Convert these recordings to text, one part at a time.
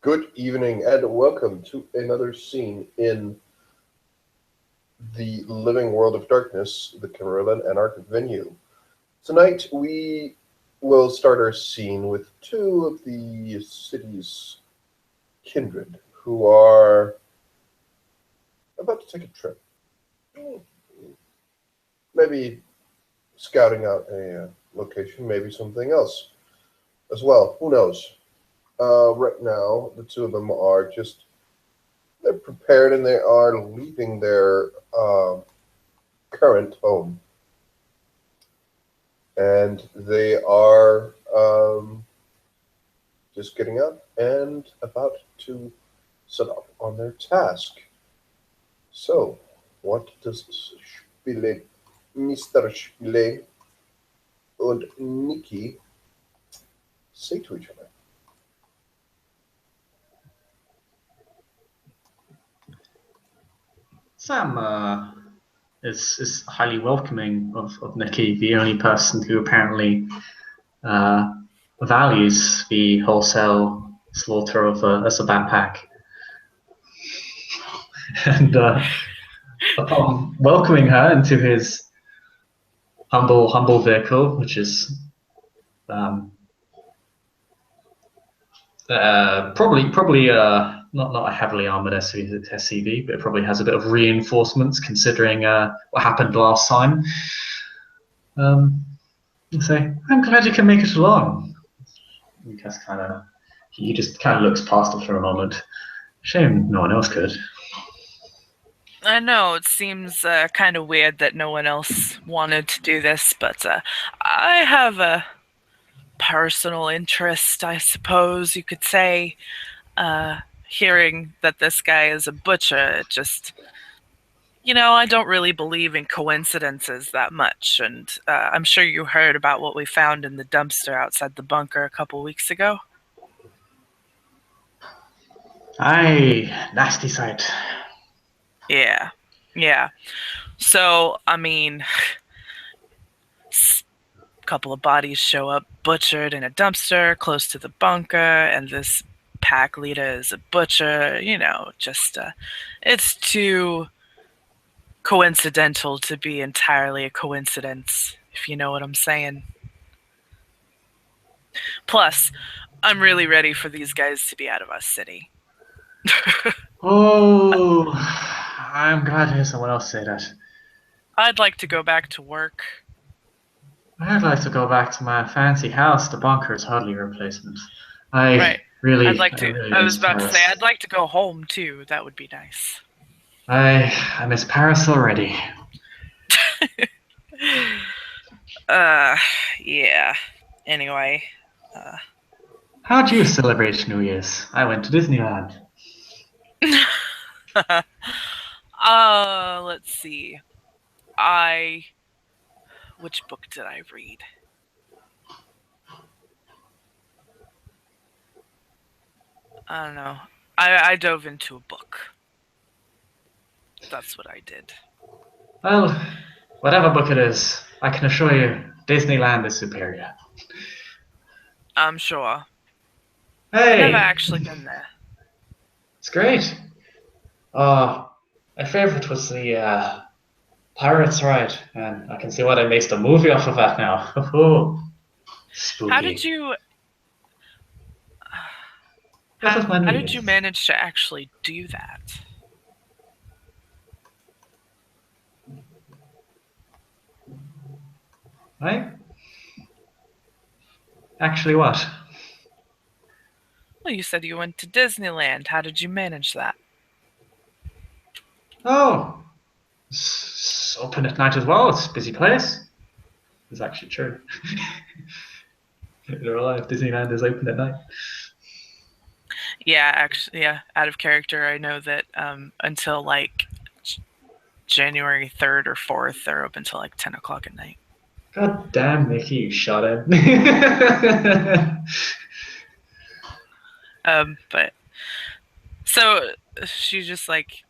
Good evening and welcome to another scene in the living world of darkness, the Camarilla Anarch venue. Tonight we will start our scene with two of the city's kindred who are about to take a trip. Maybe scouting out a location, maybe something else as well. Who knows? Right now, the two of them are they're prepared and they are leaving their current home. And they are just getting up and about to set off on their task. So, what does Mr. Spile and Nikki say to each other? Sam is highly welcoming of Nikki, the only person who apparently values the wholesale slaughter of as a backpack. And upon welcoming her into his humble vehicle, which is probably not a heavily armored SUV, but it probably has a bit of reinforcements considering what happened last time. You say, I'm glad you can make it along. He just kind of looks past her for a moment. Shame no one else could. I know, it seems kind of weird that no one else wanted to do this, but I have a personal interest, I suppose you could say. Hearing that this guy is a butcher, it just... I don't really believe in coincidences that much, and I'm sure you heard about what we found in the dumpster outside the bunker a couple weeks ago. Aye, nasty sight. Yeah. So, a couple of bodies show up butchered in a dumpster close to the bunker, and this pack leader is a butcher. It's too coincidental to be entirely a coincidence, if you know what I'm saying. Plus, I'm really ready for these guys to be out of our city. Oh, I'm glad to hear someone else say that. I'd like to go back to work. I'd like to go back to my fancy house. The bunker is hardly a replacement. I was about to say, I'd like to go home too. That would be nice. I miss Paris already. Yeah. Anyway. How'd you celebrate New Year's? I went to Disneyland. Let's see. Which book did I read? I don't know. I dove into a book. That's what I did. Well, whatever book it is, I can assure you, Disneyland is superior. I'm sure. Hey! I've never actually been there. It's great. My favorite was the Pirates Ride, and I can see why they based a movie off of that now. Oh, spooky. How did you manage to actually do that? Right? Actually, what? Well, you said you went to Disneyland. How did you manage that? Oh, it's open at night as well. It's a busy place. It's actually true. In real life, Disneyland is open at night. Yeah, actually, yeah. Out of character, I know that until like January 3rd or 4th, they're open until like 10 o'clock at night. God damn, Nikki, you shot him. But so she's just like,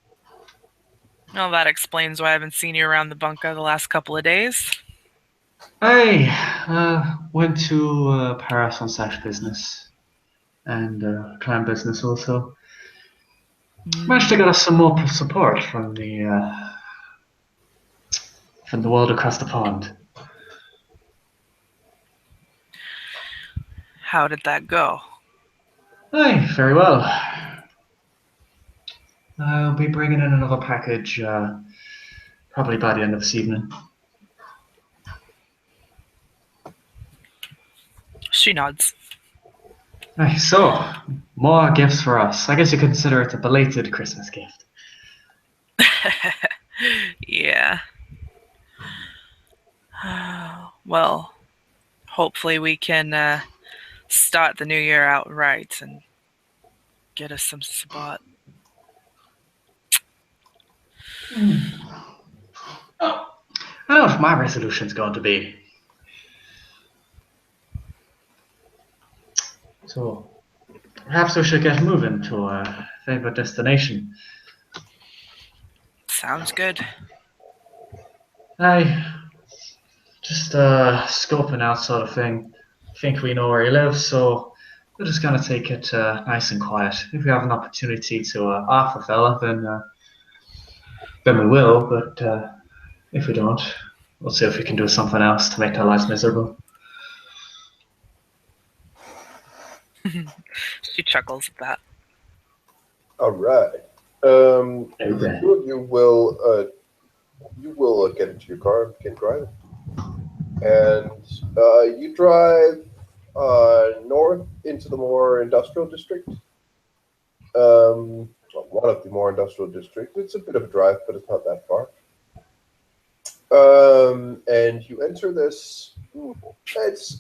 well, that explains why I haven't seen you around the bunker the last couple of days. I went to Paris on such business. and clan business also. Managed to get us some more support from the world across the pond. How did that go? Aye, very well. I'll be bringing in another package probably by the end of this evening. She nods. Aye, so, more gifts for us. I guess you consider it a belated Christmas gift. Yeah. Well, hopefully we can start the new year out right and get us some spot. I don't know if my resolution's going to be. So, perhaps we should get moving to a favorite destination. Sounds good. Aye, just scoping out sort of thing. Think we know where he lives, so we're just gonna take it nice and quiet. If we have an opportunity to off a fella, then we will. But if we don't, we'll see if we can do something else to make their lives miserable. She chuckles at that. All right. Okay. You will get into your car and begin driving, and you drive north into the more industrial district. Well, one of the more industrial districts. It's a bit of a drive, but it's not that far. And you enter this. It's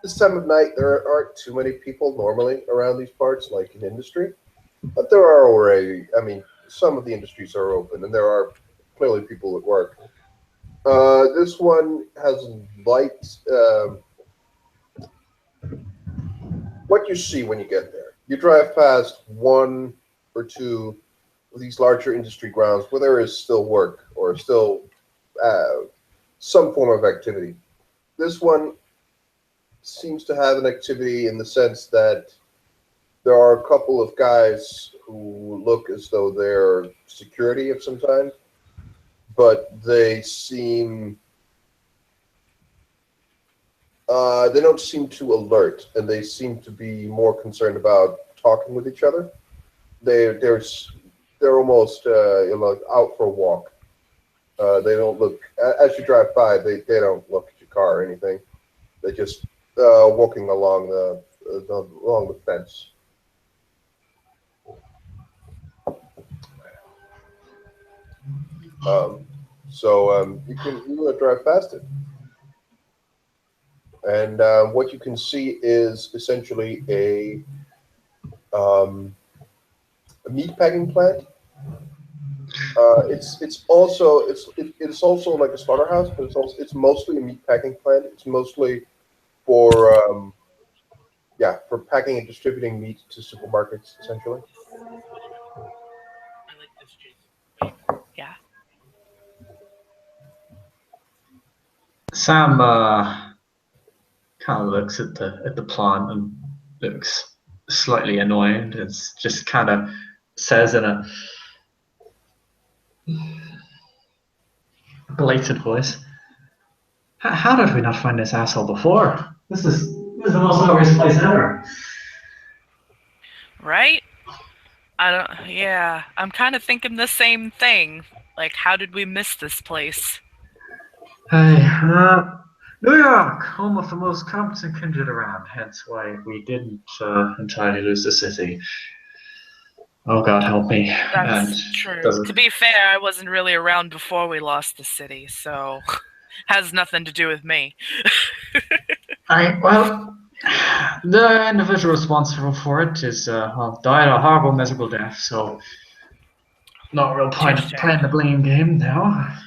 this time of night there aren't too many people normally around these parts, like in industry, but there are already. I mean, some of the industries are open, and there are clearly people at work. This one has light. What you see when you get there, you drive past one or two of these larger industry grounds where there is still work or still uh, some form of activity. This one seems to have an activity in the sense that there are a couple of guys who look as though they're security of some kind, but they don't seem too alert, and they seem to be more concerned about talking with each other. They're almost out for a walk. They don't look as you drive by. They don't look at your car or anything. They're just walking along along the fence. You drive past it, and what you can see is essentially a meat packing plant. It's also like a slaughterhouse, but it's mostly a meat packing plant. It's mostly for for packing and distributing meat to supermarkets, essentially. Yeah. Sam kind of looks at the plant and looks slightly annoyed. It's just kind of says in a belated voice, How did we not find this asshole before? This is the most obvious place ever." Right? I don't. Yeah, I'm kind of thinking the same thing. Like, how did we miss this place? Hey, New York, home of the most competent kindred around, hence why we didn't entirely lose the city. Oh, God help me. And That's true. doesn't. To be fair, I wasn't really around before we lost the city, so has nothing to do with me. Well, the individual responsible for it is died a horrible, miserable death, so not a real point of Touche. playing the blame game now.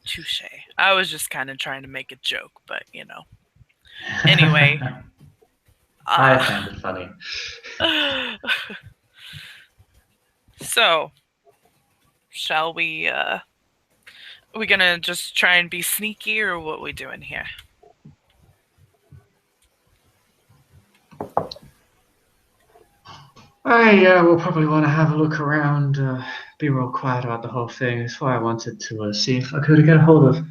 Touche. I was just kind of trying to make a joke, but Anyway. I found it funny. So, shall we, are we gonna just try and be sneaky, or what we doing here? We'll probably want to have a look around, be real quiet about the whole thing. That's why I wanted to see if I could get a hold of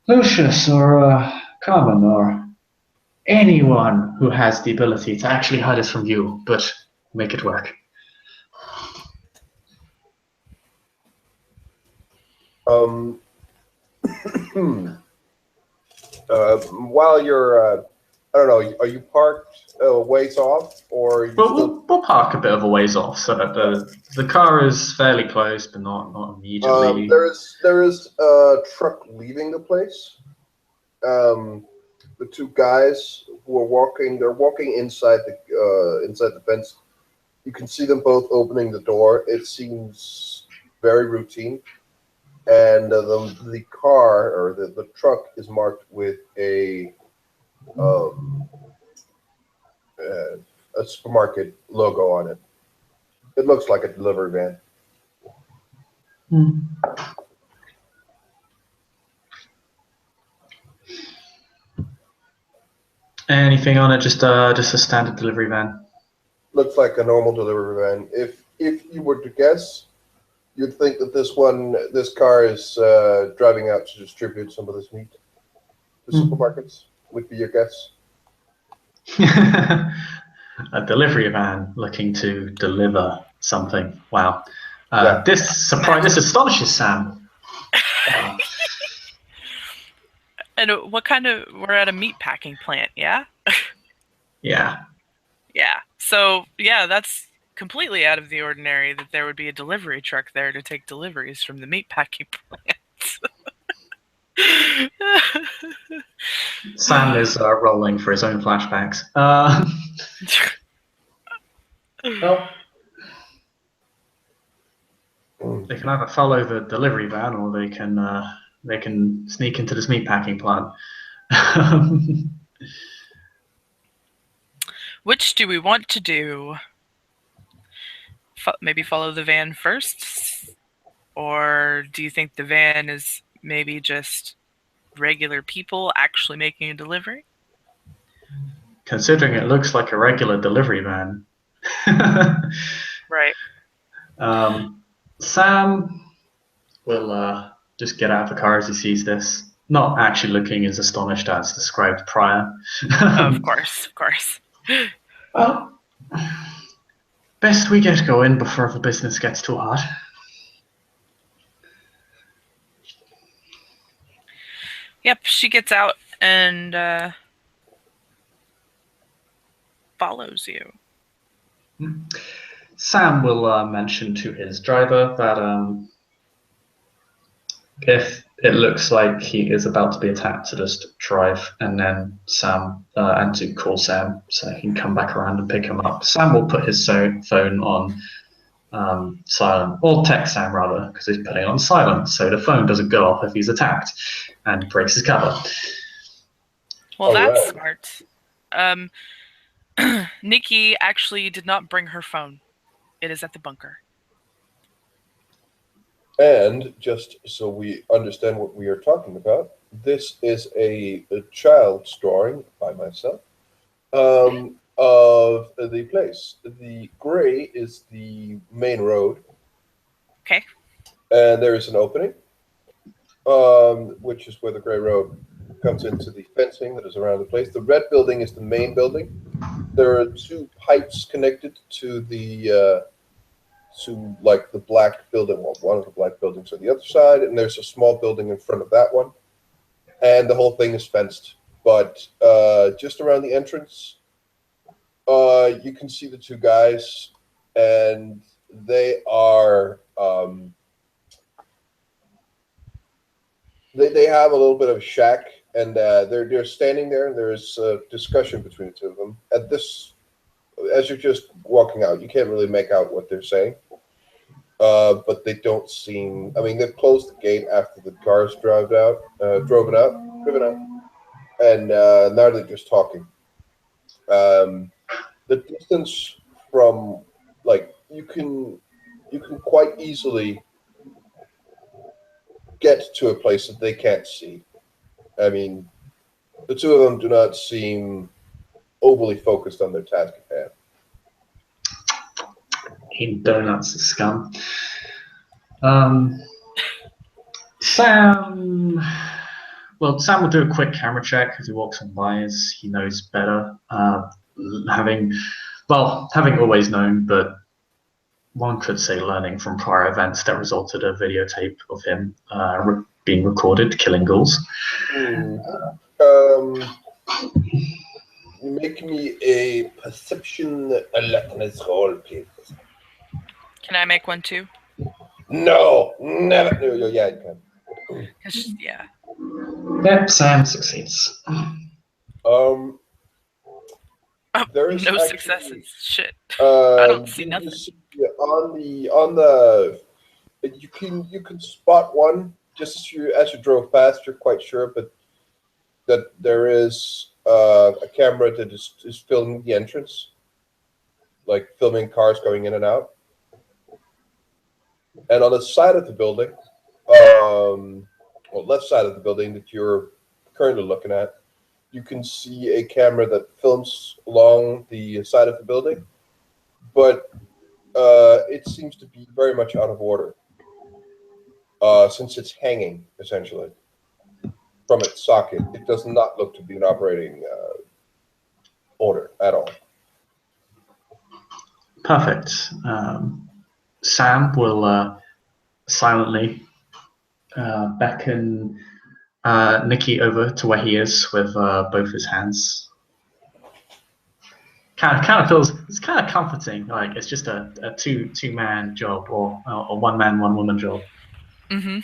Lucius or Carmen or anyone who has the ability to actually hide us from you, but make it work. While you're, I don't know, are you parked a ways off, or are you Well, still? we'll park a bit of a ways off so that the car is fairly close, but not immediately. There is a truck leaving the place. The two guys who are walking, they're walking inside the fence. You can see them both opening the door. It seems very routine, and the car or the truck is marked with um, a supermarket logo on it. It looks like a delivery van. Hmm. Anything on it? Just a standard delivery van. Looks like a normal delivery van. If you were to guess, you'd think that this car is driving out to distribute some of this meat to supermarkets. Would be your guess. A delivery van looking to deliver something. Wow. Yeah. This astonishes Sam. Wow. And we're at a meat packing plant, yeah? Yeah. Yeah. So, yeah, that's completely out of the ordinary that there would be a delivery truck there to take deliveries from the meat packing plant. Sam is rolling for his own flashbacks. Well, they can either follow the delivery van or they can sneak into this meatpacking plant. Which do we want to do? Maybe follow the van first? Or do you think the van is maybe just regular people actually making a delivery? Considering it looks like a regular delivery van. Right. Sam will just get out of the car as he sees this, not actually looking as astonished as described prior. Of course. Well, best we get going before the business gets too hot. Yep, she gets out and follows you. Sam will mention to his driver that if it looks like he is about to be attacked, to just drive and then and to call Sam so he can come back around and pick him up. Sam will put his phone on silent, or text Sam rather, because he's putting it on silent, so the phone doesn't go off if he's attacked and breaks his cover. Well, that's smart. Nikki actually did not bring her phone. It is at the bunker. And just so we understand what we are talking about, this is a child's drawing by myself of the place. The gray is the main road. Okay. And there is an opening, which is where the gray road comes into the fencing that is around the place. The red building is the main building. There are two pipes connected to the black building. Well, one of the black buildings on the other side, and there's a small building in front of that one. And the whole thing is fenced. But just around the entrance, you can see the two guys, and they are they have a little bit of a shack, and they're standing there, and there's a discussion between the two of them. At this, as you're just walking out, you can't really make out what they're saying. But they don't seem. I mean, they've closed the gate after the cars driven out, and now they're just talking. The distance from, like, you can quite easily get to a place that they can't see. I mean, the two of them do not seem overly focused on their task at hand. Eating donuts, scum. Sam will do a quick camera check as he walks on by, as he knows better. Having always known, but one could say learning from prior events that resulted in a videotape of him being recorded killing ghouls. Make me a perception alertness roll, please. Can I make one too? No, never. No, yeah, you can. Yeah. Yep, Sam succeeds. There is no actually, successes. Shit. I don't see nothing. On the you can spot one just as you drove past. You're quite sure, but that there is a camera that is filming the entrance, like filming cars going in and out. And on the side of the building, left side of the building that you're currently looking at, you can see a camera that films along the side of the building, but it seems to be very much out of order since it's hanging, essentially, from its socket. It does not look to be in operating order at all. Perfect. Sam will silently beckon Nikki over to where he is with both his hands. Kind of feels, it's kind of comforting. Like it's just a two-man job or a one-man, one-woman job. Mm-hmm.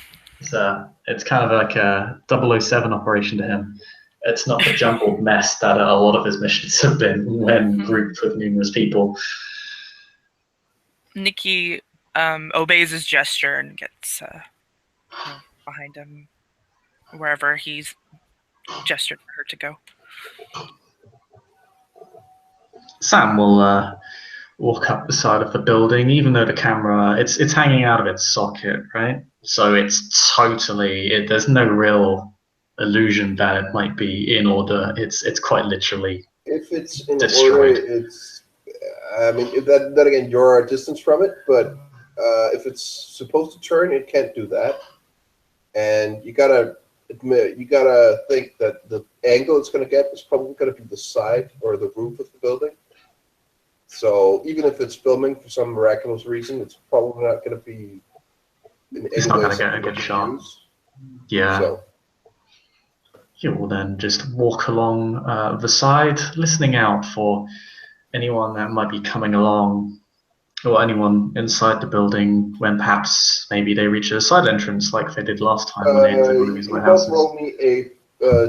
It's kind of like a 007 operation to him. It's not the jumbled mess that a lot of his missions have been when grouped with numerous people. Nikki obeys his gesture and gets behind him wherever he's gestured for her to go. Sam will walk up the side of the building, even though the camera it's hanging out of its socket, right? So it's totally there's no real illusion that it might be in order. It's quite literally. If it's in destroyed. order, it's. I mean, that again, you're a distance from it, but if it's supposed to turn, it can't do that. And you gotta think that the angle it's going to get is probably going to be the side or the roof of the building. So even if it's filming for some miraculous reason, it's probably not going to be. It's not going to get a good shot. Yeah. So. You will then just walk along the side, listening out for anyone that might be coming along, or anyone inside the building when perhaps maybe they reach a side entrance like they did last time when they entered one of these warehouses. Roll me a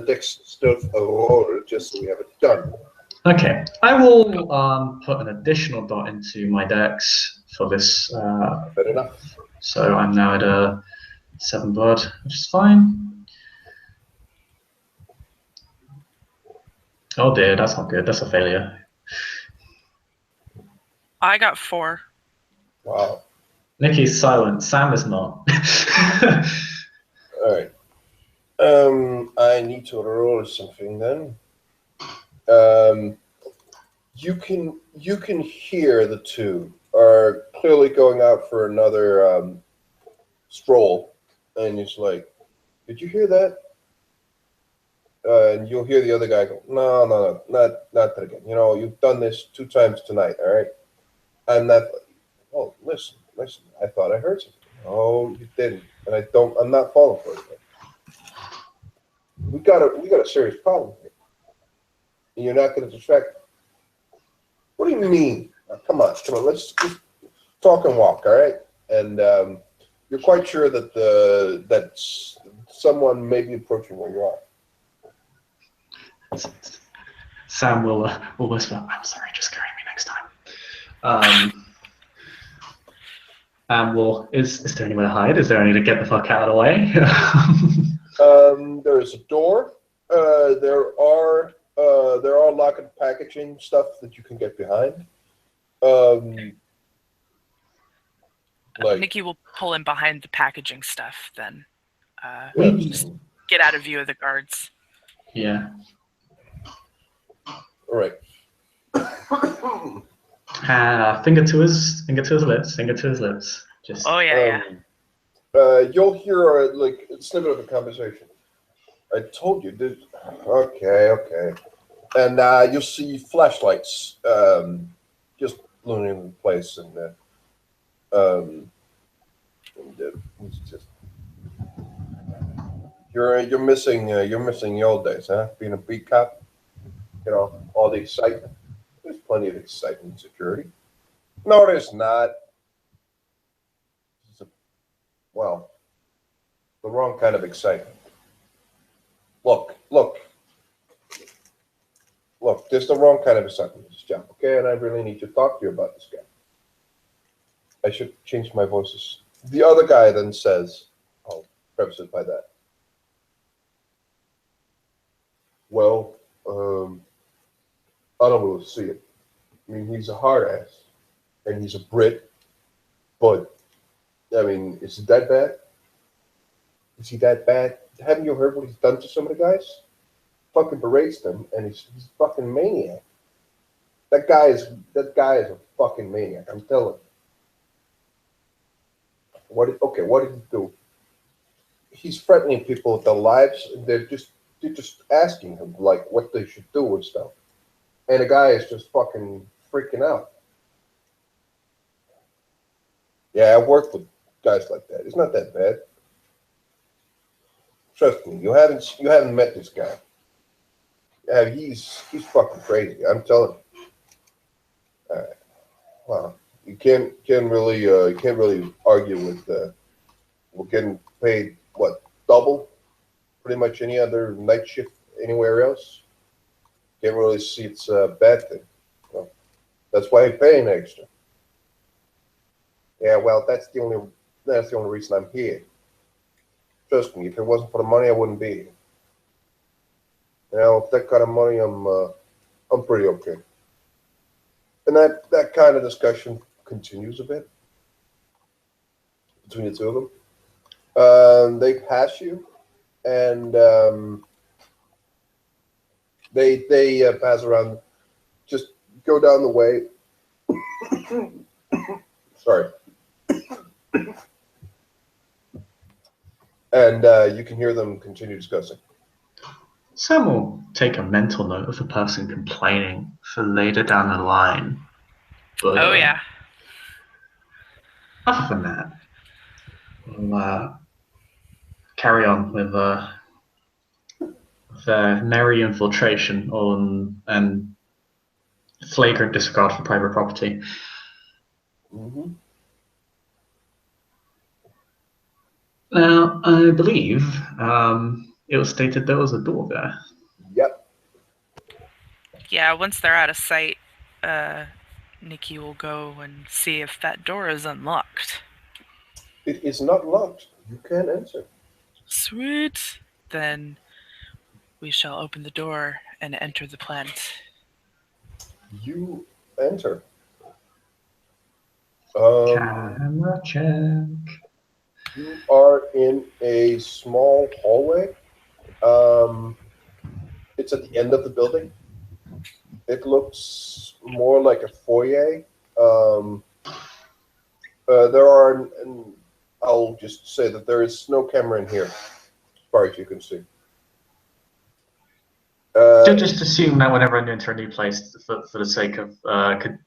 dex stealth roll just so we have it done. Okay, I will put an additional dot into my dex for this. Fair enough. So I'm now at a 7 blood, which is fine. Oh dear, that's not good. That's a failure. I got 4. Wow. Nikki's silent. Sam is not. All right. I need to roll something then. You can hear the two are clearly going out for another stroll, and it's like, did you hear that? And you'll hear the other guy go, no, not that again. You know, you've done this 2 times tonight, all right? I'm not. Oh, listen. I thought I heard something. Oh, you didn't, and I'm not falling for it. We got a serious problem here. And you're not going to distract. What do you mean? Come on. Let's just talk and walk, all right? And you're quite sure that someone may be approaching where you are. Sam will whisper, "I'm sorry, just carry me next time." And is there anywhere to hide? Is there any to get the fuck out of the way? There is a door. There are lock and packaging stuff that you can get behind. Nikki will pull in behind the packaging stuff then. Yes. Just get out of view of the guards. Yeah. All right. Finger to his lips. Just. Oh yeah, You'll hear like a snippet of a conversation. I told you, dude. Okay. And you'll see flashlights just blooming in place, and it's just you're missing the old days, huh? Being a beat cop, all the excitement. There's plenty of excitement in security. No, there's not. It's well, the wrong kind of excitement. Look. There's the wrong kind of excitement in this job, okay? And I really need to talk to you about this guy. I should change my voices. The other guy then says, I'll preface it by that. Well, I don't really see it. I mean, he's a hard ass, and he's a Brit, but, I mean, is it that bad? Is he that bad? Haven't you heard what he's done to some of the guys? Fucking berates them, and he's a fucking maniac. That guy is a fucking maniac, I'm telling you. What did he do? He's threatening people with their lives, and they're just asking him like what they should do and stuff. And the guy is just fucking freaking out. Yeah, I've worked with guys like that. It's not that bad. Trust me, you haven't met this guy. Yeah, he's fucking crazy. I'm telling you. Well, you can't really argue with we're getting paid what, double pretty much any other night shift anywhere else. Can't really see it's a bad thing. Well, that's why I'm paying extra. Yeah, well, that's the only reason I'm here. Trust me, if it wasn't for the money, I wouldn't be here. With that kind of money, I'm pretty okay. And that kind of discussion continues a bit between the two of them. They pass you, and they pass around. Just go down the way. Sorry. And you can hear them continue discussing. Sam will take a mental note of the person complaining for later down the line. But, oh yeah. Other than that, we'll carry on with the merry infiltration and flagrant disregard for private property. Mm-hmm. Now, I believe it was stated there was a door there. Yep. Yeah, once they're out of sight, Nikki will go and see if that door is unlocked. It is not locked. You can enter. Sweet. Then we shall open the door and enter the plant. You enter. Camera check. You are in a small hallway. It's at the end of the building. It looks more like a foyer. There are, and I'll just say that there is no camera in here, as far as you can see. Just assume that whenever I enter a new place, for the sake of I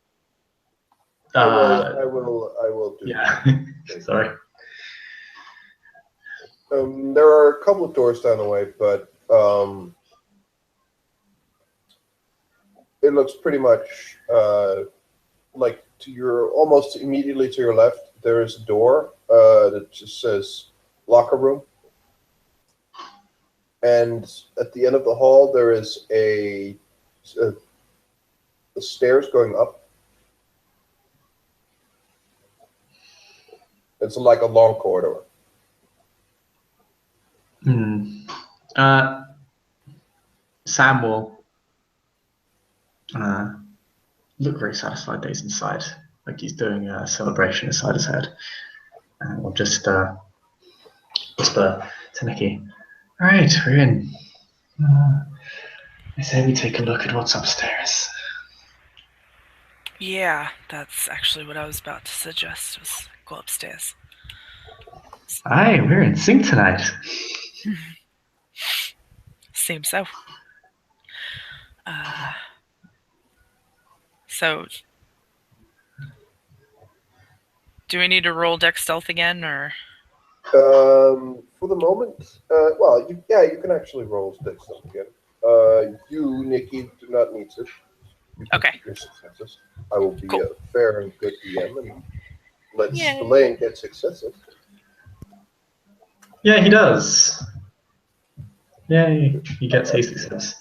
will do. Yeah. Sorry. There are a couple of doors down the way, but it looks pretty much like almost immediately to your left. There is a door that just says locker room, and at the end of the hall there is a stairs going up. It's like a long corridor. Sam will look very satisfied that he's inside, like he's doing a celebration inside his head. And we'll just whisper to Nikki, "All right, we're in. I say we take a look at what's upstairs." Yeah, that's actually what I was about to suggest, was go upstairs. Aye, we're in sync tonight. Seems so. So, do we need to roll deck stealth again, or? For the moment, well, you can actually roll dex stealth again. You, Nikki, do not need to. You can Okay, keep your successes. I will be cool. a fair and good DM and let Yay. Spillane get successes. Yeah, he does. Yay, he gets a success.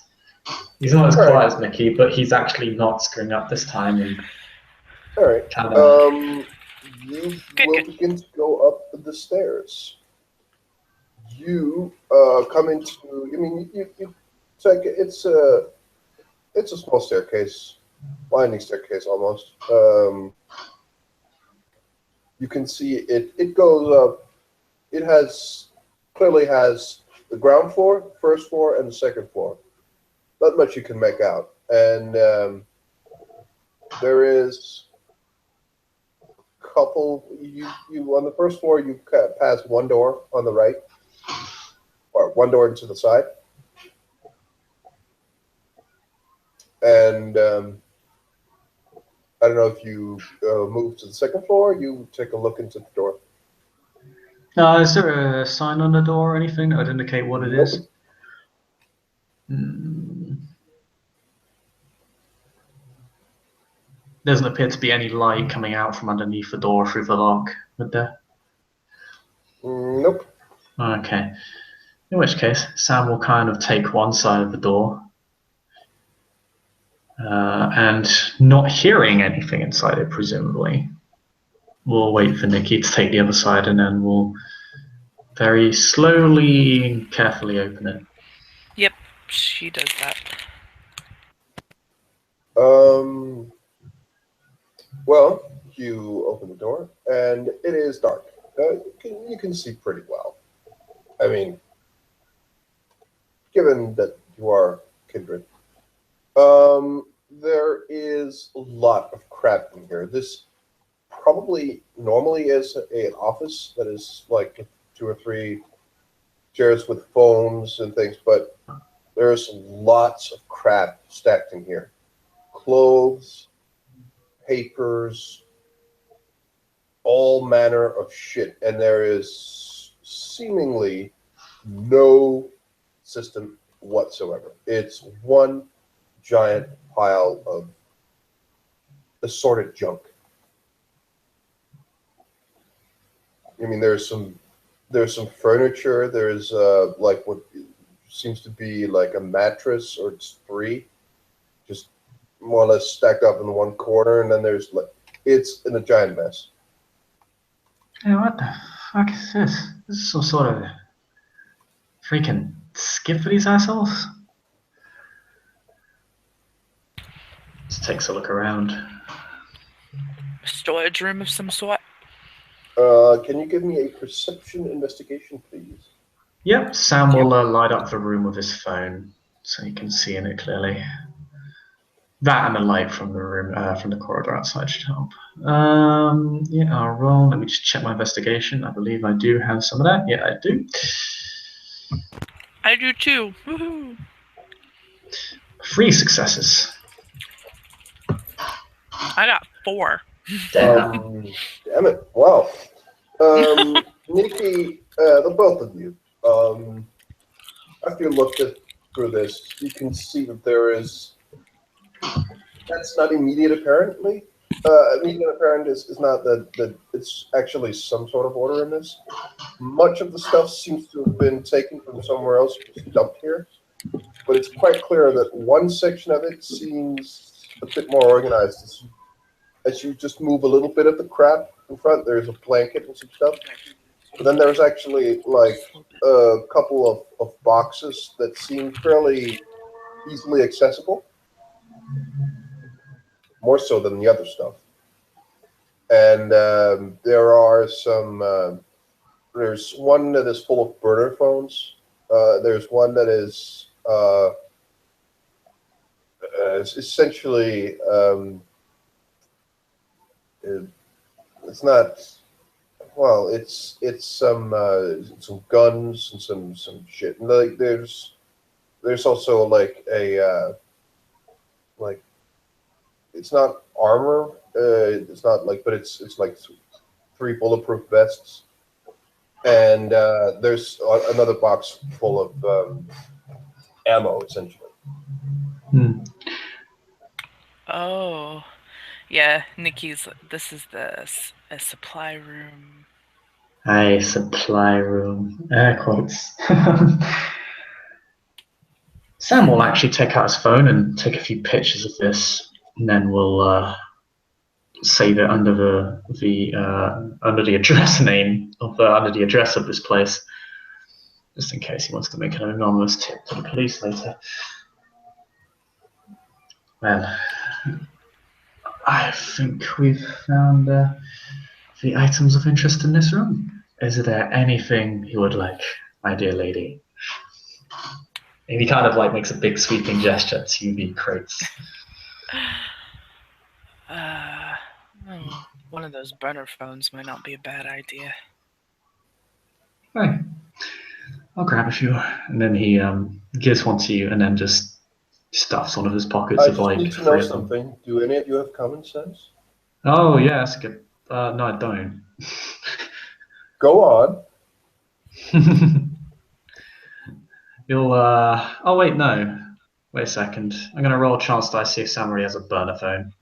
He's not as All right. quiet as Mickey, but he's actually not screwing up this time and All right. kind of. You Good, will good. begin to go up the stairs. You come into. I mean, you it's like it's a small staircase, winding staircase almost. You can see it. It goes up. It has clearly has the ground floor, first floor, and the second floor. Not much you can make out, and there is a couple. You on the first floor. You pass one door on the right, or one door into the side, and I don't know if you move to the second floor. You take a look into the door. Is there a sign on the door or anything that would indicate what it Nope. is? Hmm. Doesn't appear to be any light coming out from underneath the door through the lock, would there? Nope. Okay. In which case, Sam will kind of take one side of the door and not hearing anything inside it, presumably. We'll wait for Nikki to take the other side and then we'll very slowly and carefully open it. Yep, she does that. Well, you open the door, and it is dark. You can see pretty well. I mean, given that you are kindred. There is a lot of crap in here. This probably normally is an office that is like 2 or 3 chairs with phones and things, but there's lots of crap stacked in here. Clothes, papers, all manner of shit, and there is seemingly no system whatsoever. It's one giant pile of assorted junk. I mean, there's some furniture. There's like what seems to be like a mattress, or it's 3, just more or less stacked up in one corner, and then there's like it's in a giant mess. Hey, what the fuck is this? This is some sort of freaking skip for these assholes? Just takes a look around. Storage room of some sort. Can you give me a perception investigation, please? Yep, Sam will light up the room with his phone so you can see in it clearly. That and the light from the room, from the corridor outside should help. Yeah, I'll roll. Let me just check my investigation. I believe I do have some of that. Yeah, I do. I do too. Woohoo! 3 successes. I got 4. Damn. Damn it! Wow. Nikki, the both of you. After you looked through this, you can see that there is. That's not immediate, apparently. Immediate apparent is not that it's actually some sort of order in this. Much of the stuff seems to have been taken from somewhere else, just dumped here. But it's quite clear that one section of it seems a bit more organized. As you just move a little bit of the crap in front, there's a blanket and some stuff. But then there's actually like a couple of boxes that seem fairly easily accessible, more so than the other stuff. And there are some. There's one that is full of burner phones. There's one that is essentially It's not. Well, it's some guns and some shit. And like there's also like a like it's not armor. It's not like, but it's like three bulletproof vests, and there's another box full of ammo, essentially. Hmm. Oh, yeah, Nikki's. This is a supply room. A supply room. Air quotes. Sam will actually take out his phone and take a few pictures of this, and then we'll save it under the address name of under the address of this place, just in case he wants to make an anonymous tip to the police later. Well, I think we've found the items of interest in this room. Is there anything you would like, my dear lady? And he kind of like makes a big sweeping gesture to the crates. One of those burner phones might not be a bad idea. Hey, I'll grab a few. And then he gives one to you and then just stuffs one of his pockets I of just like need to know three of them. something. Do any of you have common sense? Oh, yeah, that's good. No, I don't. Go on. You'll, oh, wait, no. Wait a second. I'm going to roll a chance die, see if Samurai has a burner phone.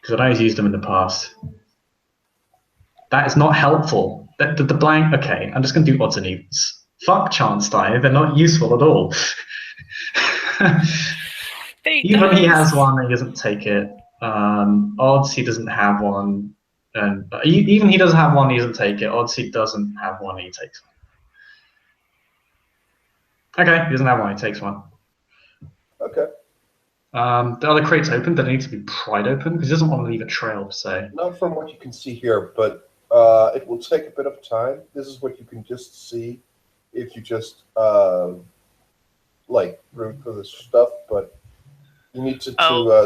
Because I know he's used them in the past. That is not helpful. The blank, okay, I'm just going to do odds and evens. Fuck chance die, they're not useful at all. Even he has one, he doesn't take it. Odds, he doesn't have one. And even he doesn't have one, he doesn't take it. Odds, he doesn't have one, he takes one. Okay, he doesn't have one, he takes one. Okay. The other crate's open. They need to be pried open because he doesn't want to leave a trail per se. Not from what you can see here, but it will take a bit of time. This is what you can just see if you just like root for this stuff, but you need to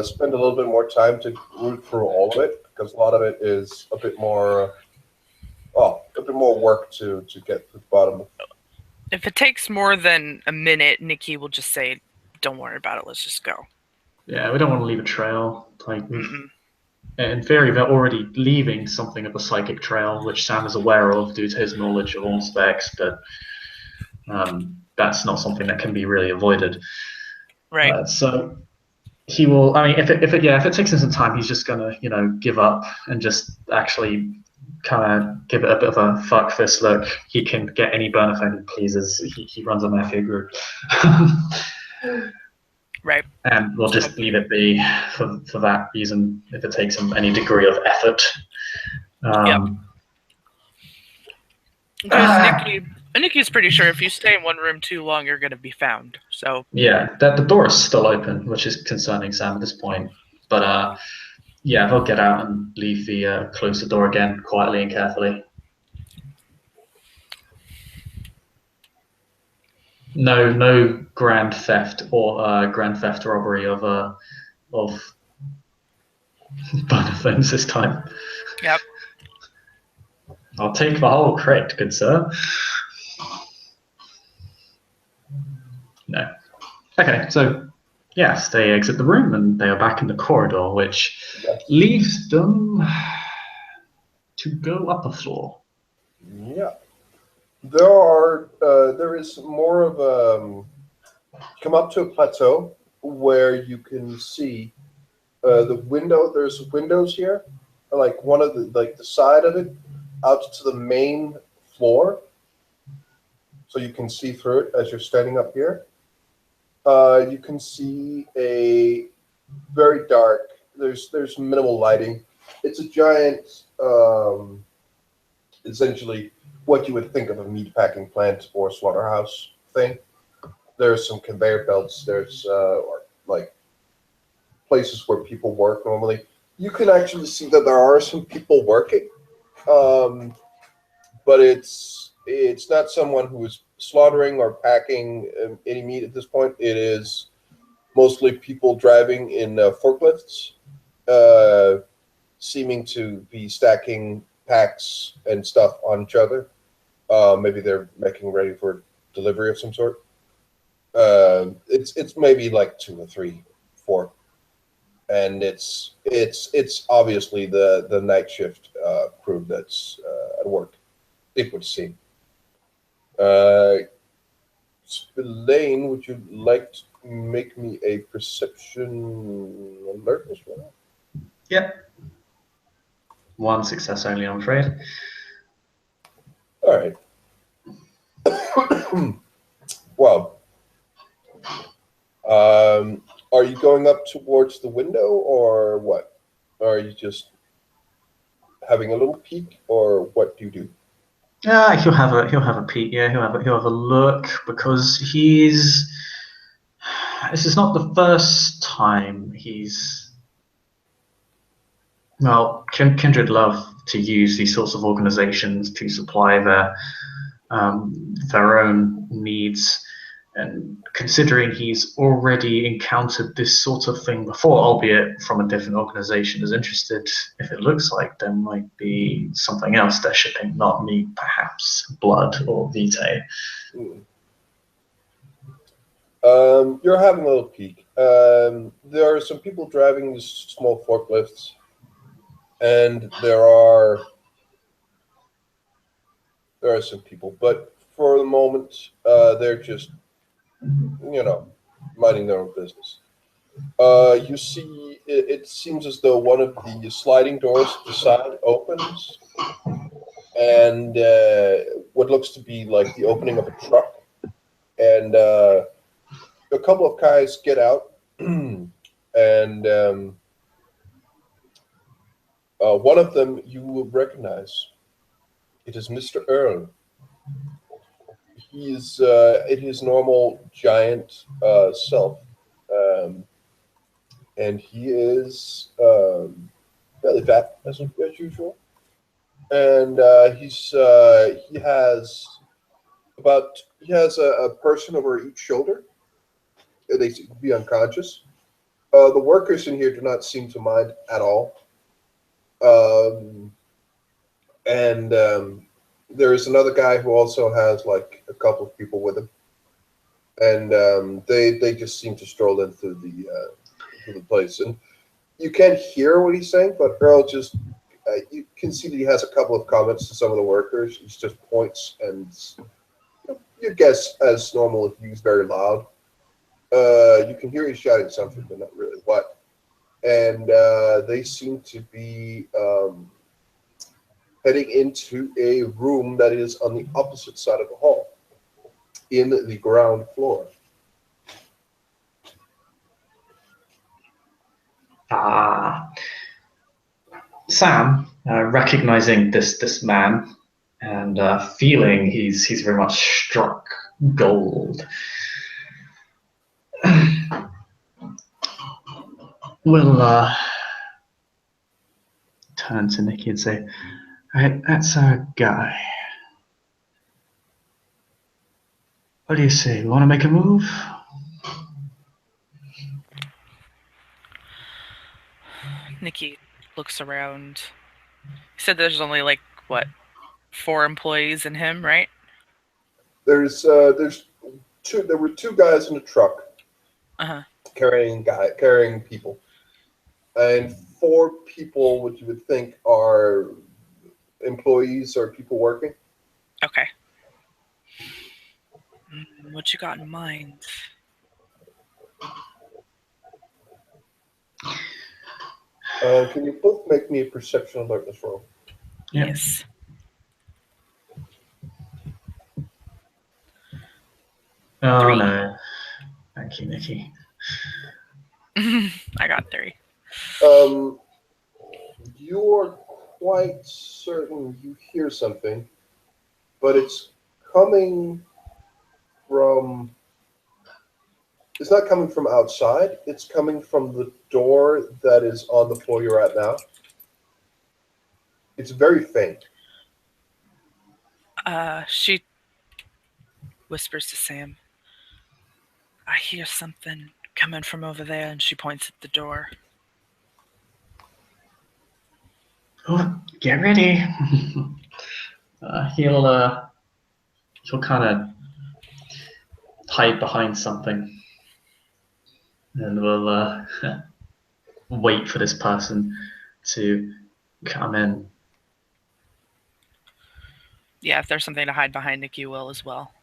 spend a little bit more time to root through all of it because a lot of it is a bit more work to get to the bottom of. If it takes more than a minute, Nikki will just say, "Don't worry about it. Let's just go." Yeah, we don't want to leave a trail. Like, in theory, they're already leaving something of a psychic trail, which Sam is aware of due to his knowledge of all specs, but that's not something that can be really avoided. Right. So he will. I mean, if it takes him some time, he's just gonna, give up and just actually kind of give it a bit of a fuck this look. He can get any burner phone he pleases. He runs a mafia group. Right. And we'll just leave it be for that reason if it takes him any degree of effort. Because Nikki's pretty sure if you stay in one room too long, you're going to be found. So yeah, the door is still open, which is concerning Sam at this point. But yeah, they'll get out and leave close the door again quietly and carefully. No grand theft or grand theft robbery of burner phones this time. Yep. I'll take the whole crate, good sir. No. Okay, so yes, they exit the room and they are back in the corridor, which leaves them to go up a floor. Yeah. There is more of come up to a plateau where you can see the window. There's windows here, like one of the side of it out to the main floor, so you can see through it as you're standing up here. You can see a very dark. There's minimal lighting. It's a giant, essentially what you would think of a meatpacking plant or slaughterhouse thing. There's some conveyor belts. There's like places where people work normally. You can actually see that there are some people working, but it's not someone who is slaughtering or packing any meat at this point. It is mostly people driving in forklifts seeming to be stacking packs and stuff on each other. Maybe they're making ready for delivery of some sort. It's maybe like 2 or 3, 4, and it's obviously the night shift crew that's at work. It would seem. Uh, Spillane, would you like to make me a perception alertness roll? Yep. 1 success only, I'm afraid. All right. Well, are you going up towards the window or what? Are you just having a little peek, or what do you do? Yeah, he'll have a peek. Yeah, he'll have a look because he's. This is not the first time he's. Well, Kindred love to use these sorts of organizations to supply their own needs. And considering he's already encountered this sort of thing before, albeit from a different organization, is interested if it looks like there might be something else they're shipping, not meat, perhaps blood or vitae. You're having a little peek. There are some people driving these small forklifts, and there are some people, but for the moment, they're just minding their own business. You see, it seems as though one of the sliding doors to the side opens, and what looks to be like the opening of a truck, and a couple of guys get out, and one of them you will recognize. It is Mr. Earl. He is in his normal giant self, and he is fairly fat as usual. And he has a person over each shoulder. They seem to be unconscious. The workers in here do not seem to mind at all. And there is another guy who also has like a couple of people with him, and they just seem to stroll into the place. And you can't hear what he's saying, but Earl just you can see that he has a couple of comments to some of the workers. He just points, and you guess as normal if he's very loud. You can hear he's shouting something, but not really what. And they seem to be heading into a room that is on the opposite side of the hall, in the ground floor. Sam, recognizing this man and feeling he's very much struck gold, will turn to Nikki and say, "Right, that's our guy. What do you say? You want to make a move?" Nikki looks around. You said there's only like what, 4 employees in him, right? There's two. There were 2 guys in a truck carrying people, and 4 people, what you would think are employees or people working. Okay. What you got in mind? Can you both make me a perception alertness roll? Yep. Yes. Oh 3. no. Thank you, Nikki. I got 3. You're quite certain you hear something, but it's coming from. It's not coming from outside. It's coming from the door that is on the floor you're at now. It's very faint. She whispers to Sam, "I hear something coming from over there," and she points at the door. Oh, get ready. He'll kind of hide behind something, and we'll wait for this person to come in. Yeah, if there's something to hide behind, Nikki will as well.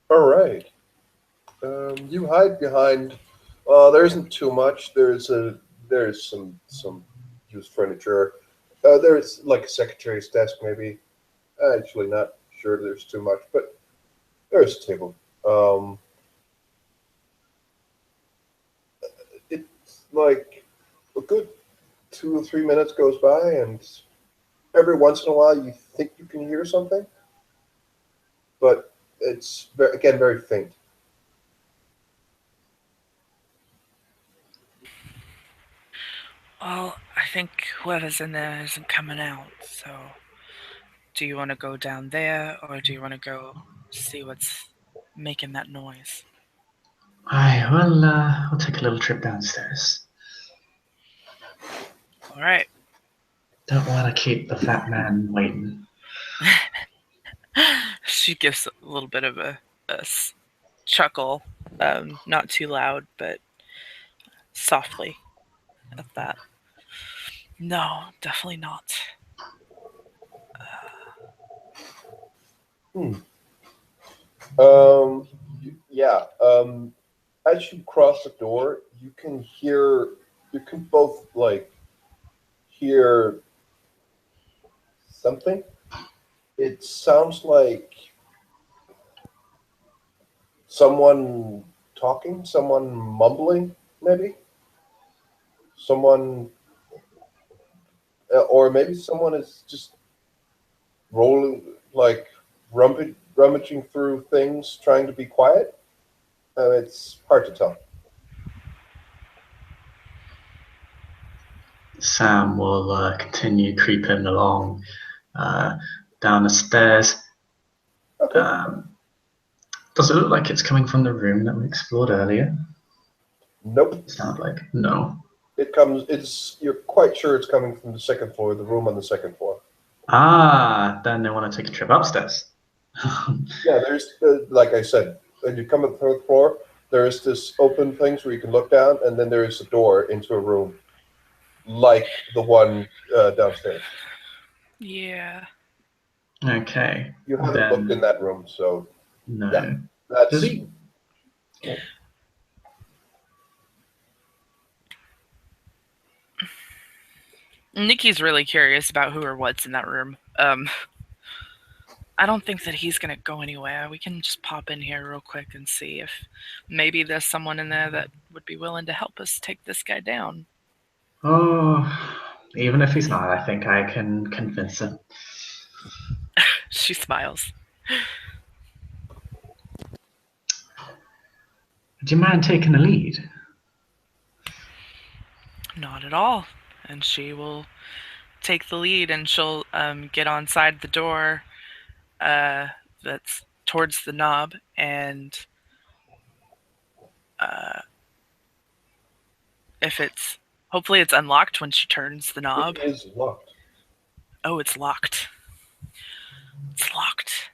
All right. You hide behind. There isn't too much. There's some used furniture. There's like a secretary's desk, maybe. Actually, not sure there's too much, but there's a table. It's like a good 2 or 3 minutes goes by, and every once in a while you think you can hear something, but it's again very faint. Well, I think whoever's in there isn't coming out, so do you want to go down there, or do you want to go see what's making that noise? Aye, we'll take a little trip downstairs. All right. Don't want to keep the fat man waiting. She gives a little bit of a chuckle, not too loud, but softly at that. No, definitely not. Hmm. Yeah. As you cross the door, you can hear. You can both like hear something. It sounds like someone talking, someone mumbling, maybe someone, or maybe someone is just rolling, like rummaging through things, trying to be quiet. It's hard to tell. Sam will continue creeping along uh, down the stairs. Okay. Does it look like it's coming from the room that we explored earlier? Nope. Sound like no. It comes. It's. You're quite sure it's coming from the second floor, the room on the second floor. Ah, then they want to take a trip upstairs. Yeah, there's like I said, when you come to the third floor, there is this open things where you can look down, and then there is a door into a room, like the one downstairs. Yeah. Okay, You haven't looked in then that room, so yeah, no. Does that's. he? Nikki's really curious about who or what's in that room. I don't think that he's gonna go anywhere. We can just pop in here real quick and see if maybe there's someone in there that would be willing to help us take this guy down. Oh, even if he's not, I think I can convince him. She smiles. Do you mind taking the lead? Not at all. And she will take the lead, and she'll get on side the door that's towards the knob, and if it's hopefully it's unlocked when she turns the knob. It is locked. Oh, it's locked. It's locked.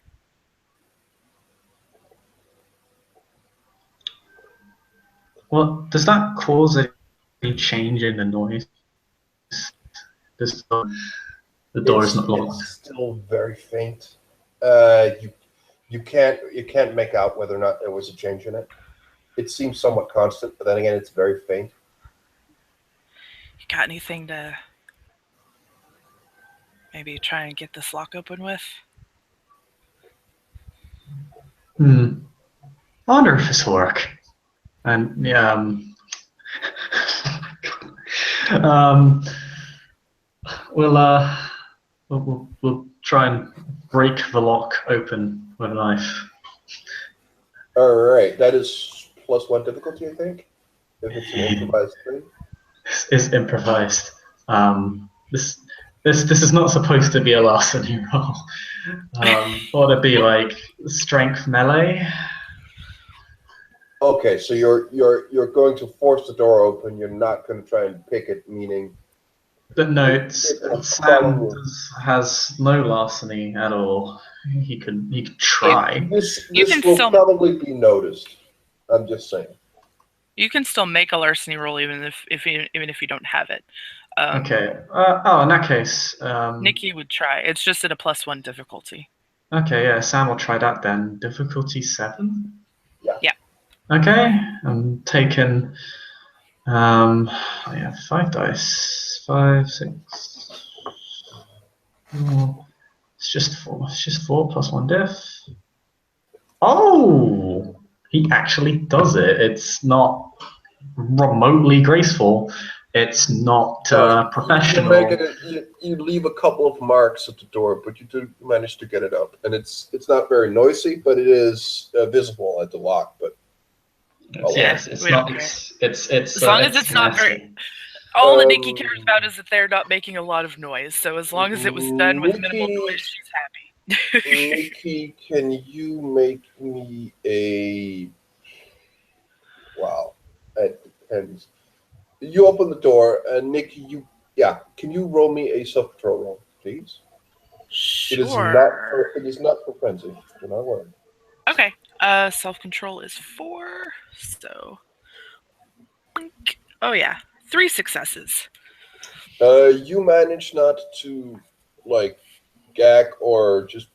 Well, does that cause any change in the noise? The door is not locked. It's still very faint. You can't make out whether or not there was a change in it. It seems somewhat constant, but then again, it's very faint. You got anything to maybe try and get this lock open with? I wonder if this will work. And yeah, we'll try and break the lock open with a knife. All right, that is +1 difficulty, I think. If it's an improvised thing. This is improvised. This is not supposed to be a larceny roll. Ought to be like strength melee. Okay, so you're going to force the door open. You're not going to try and pick it, meaning But no, Sam Probably. has no larceny at all. He could You, try. This you this can will still probably be noticed. I'm just saying. make a larceny roll even if you don't have it. Okay. In that case, Nikki would try. It's just at a +1 difficulty. okay, yeah, Sam will try that then. Difficulty 7. Yeah. Yeah. Okay, I'm taking. I have 5 dice. 5, 6. It's just 4. It's just 4 plus 1 diff. Oh, he actually does it. It's not remotely graceful. It's not No, you make professional. you leave a couple of marks at the door, but you do manage to get it up, and it's not very noisy, but it is visible at the lock. But Yes, We don't care. it's As long as it's it's not very. nasty. All that Nikki cares um, about is that they're not making a lot of noise. So as long as it was done with minimal Nikki, noise, she's happy. Nikki, can you make me a wow? It depends. You open the door, and Nikki, can you roll me a self-control roll, please? Sure. It is not for frenzy. Do not worry. Okay. Self-control is 4. So. Oh yeah, 3 successes. You manage not to like gag or just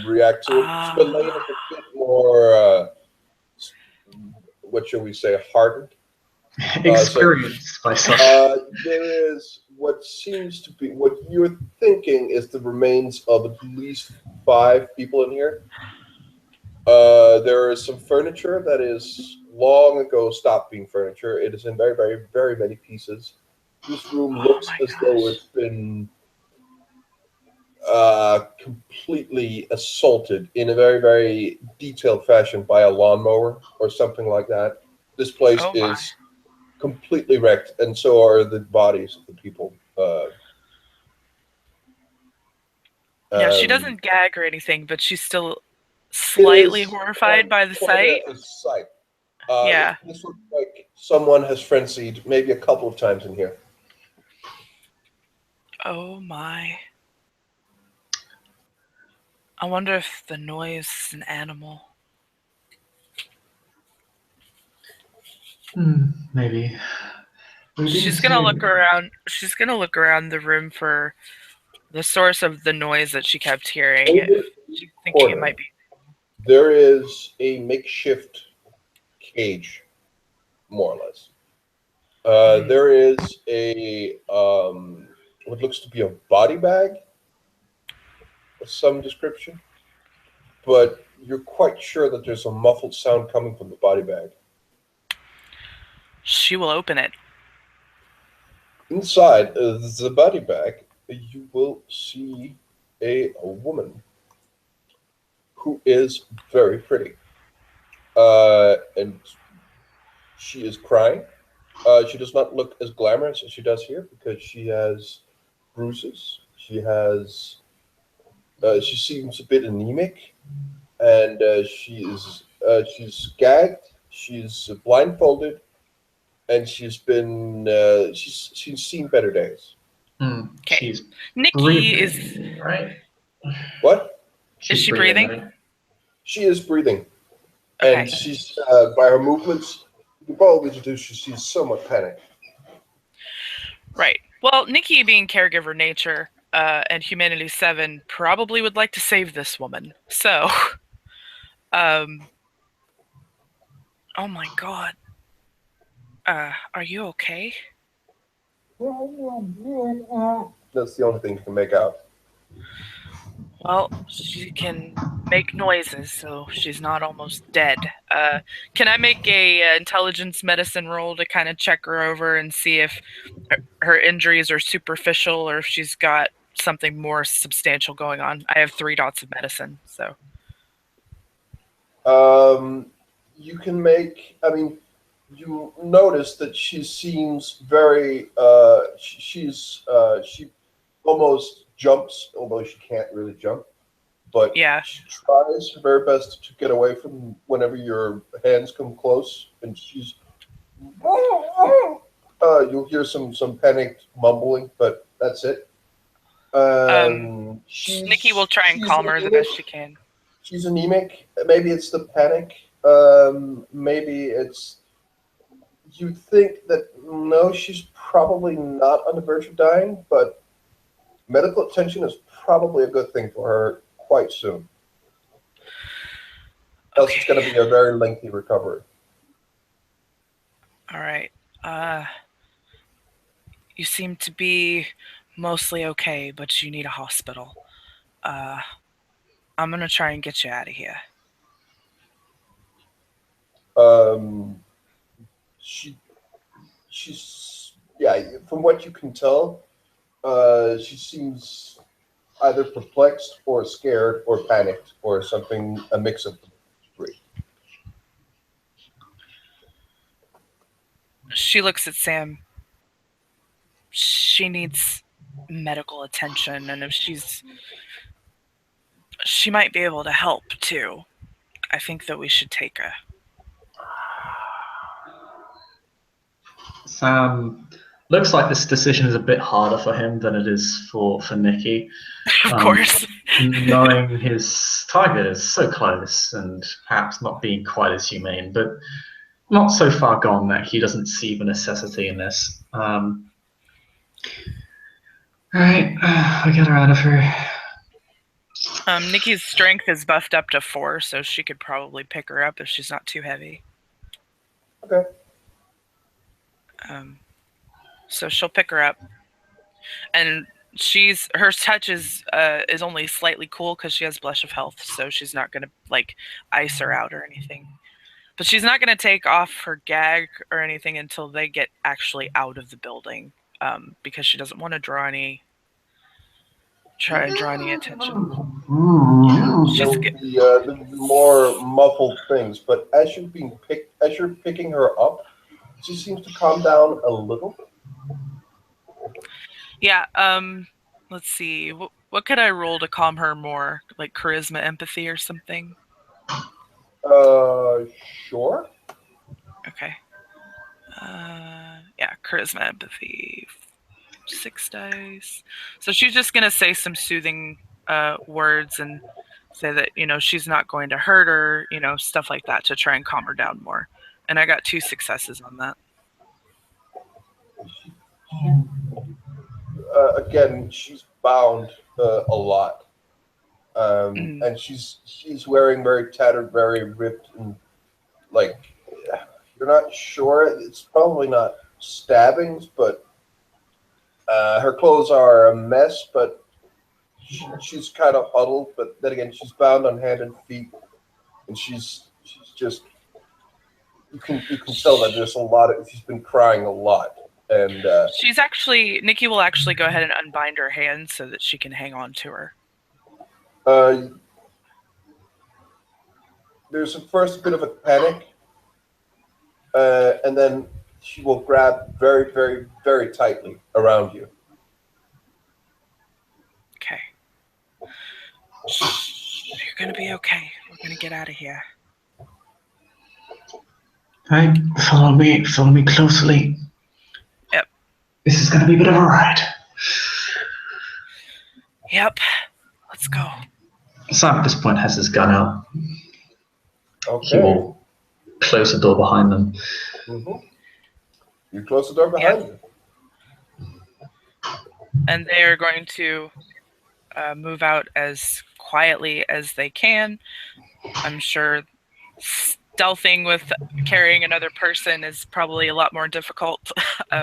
react to it. Spillane is a bit more, what shall we say, hardened. So Experienced by such. there is what seems to be what you're thinking is the remains of at least 5 people in here. There is some furniture that is long ago stopped being furniture. It is in very, very, very many pieces. This room Oh looks my as though gosh. it's been completely assaulted in a very, very detailed fashion by a lawnmower or something like that. This place Oh my. is completely wrecked, and so are the bodies of the people. Yeah, she Um, doesn't gag or anything, but she's still it slightly is horrified by the quite sight. a sight. Yeah. This looks like someone has frenzied maybe a couple of times in here. Oh my. I wonder if the noise is an animal. Maybe. We didn't She's gonna say. look around. She's gonna look around the room for the source of the noise that she kept hearing. Over If in the she's thinking it corner, might be. there is a makeshift cage, more or less. Hmm. There is a what looks to be a body bag of some description, but you're quite sure that there's a muffled sound coming from the body bag. She will open it. Inside the body bag, you will see a woman who is very pretty, and she is crying. She does not look as glamorous as she does here because she has bruises. She seems a bit anemic, and she's gagged. She's blindfolded, and she's seen better days. Okay. She's Nikki breathing, right? What? is She's she breathing, breathing? right? She is breathing, Okay. and she's by her movements, you can probably deduce she's somewhat panicked. Right. Well, Nikki, being caregiver nature, and Humanity 7, probably would like to save this woman. So, um, oh my god. Are you okay? That's the only thing you can make out. Well, she can make noises, so she's not almost dead. Can I make a intelligence medicine roll to kind of check her over and see if her injuries are superficial or if she's got something more substantial going on? I have 3 dots of medicine, so. Um, you can make. I mean, you notice that she seems very. She almost jumps, although she can't really jump. But Yeah. she tries her very best to get away from whenever your hands come close, and she's You'll hear some panicked mumbling, but that's it. Nikki will try and She's calm her the anemic. best she can. She's anemic. Maybe it's the panic. Maybe it's you think that no, she's probably not on the verge of dying, but medical attention is probably a good thing for her quite soon. Else it's going to Okay. be a very lengthy recovery. All right. You seem to be mostly okay, but you need a hospital. I'm gonna try and get you out of here. Um, she she's yeah. From what you can tell, she seems either perplexed or scared or panicked or something, a mix of the three. She looks at Sam. She needs medical attention, and if she might be able to help too. I think that we should take her. Sam looks like this decision is a bit harder for him than it is for Nikki. Of course. Knowing his target is so close and perhaps not being quite as humane, but not so far gone that he doesn't see the necessity in this. Alright, I'll get her out of here. Nikki's strength is buffed up to 4, so she could probably pick her up if she's not too heavy. Okay. So she'll pick her up, and her touch is only slightly cool because she has blush of health, so she's not gonna like ice her out or anything. But she's not gonna take off her gag or anything until they get actually out of the building, because she doesn't want to draw any attention. She's The more muffled things, but as you're picking her up, she seems to calm down a little. Yeah. Let's see. What could I roll to calm her more? Like charisma, empathy, or something? Sure. Okay. Yeah, charisma, empathy. 6 dice. So she's just gonna say some soothing words and say that she's not going to hurt her, stuff like that to try and calm her down more. And I got 2 successes on that. Again, she's bound a lot, and she's wearing very tattered, very ripped, and like you're not sure. It's probably not stabbings, but her clothes are a mess. But she's kind of huddled. But then again, she's bound on hand and feet, and she's just you can tell that there's a lot of she's been crying a lot. And Nikki will actually go ahead and unbind her hands so that she can hang on to her. There's first a bit of a panic, and then she will grab very, very, very tightly around you. Okay. You're gonna be okay. We're gonna get out of here. Hey, follow me closely. Yep. This is gonna be a bit of a ride. Yep. Let's go. Sam at this point has his gun out. Okay. He will close the door behind them. Mm-hmm. You close the door behind you. And they are going to move out as quietly as they can. I'm sure stealthing with carrying another person is probably a lot more difficult.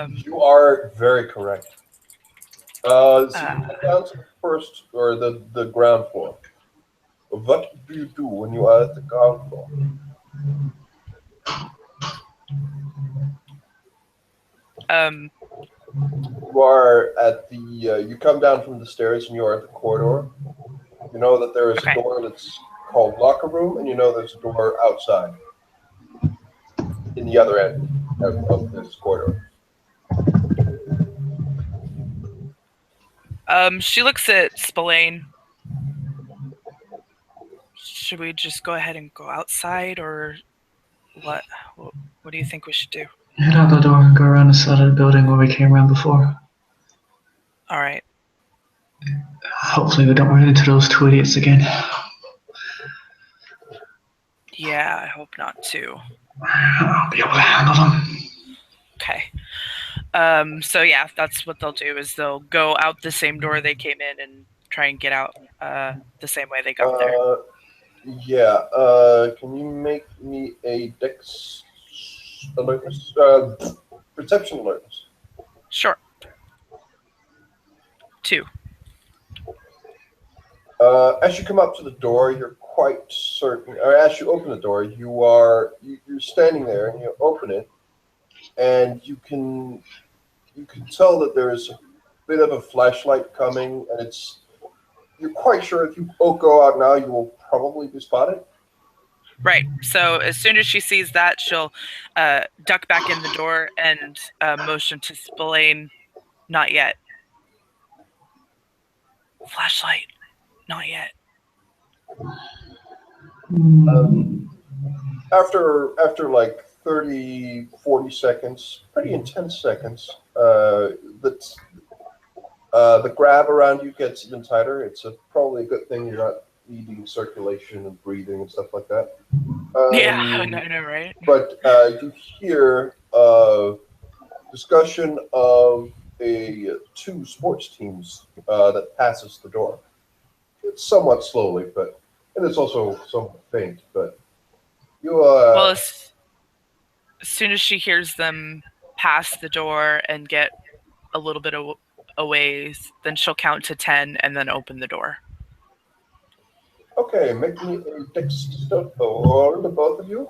You are very correct. So you come down to the first or the ground floor. What do you do when you are at the ground floor? You are at the. You come down from the stairs and you are at the corridor. You know that there is a door that's called locker room, and you know there's a door outside in the other end of this corridor. She looks at Spillane. Should we just go ahead and go outside, or what? What do you think we should do? Head out the door and go around the side of the building where we came around before. All right. Hopefully we don't run into those two idiots again. Yeah, I hope not too. I'll be able to handle them. Okay. So yeah, that's what they'll do is they'll go out the same door they came in and try and get out the same way they got there. Yeah. Can you make me a dex alertness? Perception alertness. Sure. 2. As you come up to the door, you're quite certain, or as you open the door, you're standing there and you open it, and you can tell that there is a bit of a flashlight coming, and you're quite sure if you go out now, you will probably be spotted. Right. So as soon as she sees that, she'll duck back in the door and motion to Spillane, not yet. Flashlight, not yet. After like 30, 40 seconds, pretty intense seconds, the grab around you gets even tighter. It's probably a good thing you're not needing circulation and breathing and stuff like that. Yeah, I know, right? But you hear discussion of two sports teams that passes the door. It's somewhat slowly, and it's also somewhat faint. But you. Well, as soon as she hears them pass the door and get a little bit away, then she'll count to 10 and then open the door. Okay, make me a dex stealth roll, the both of you.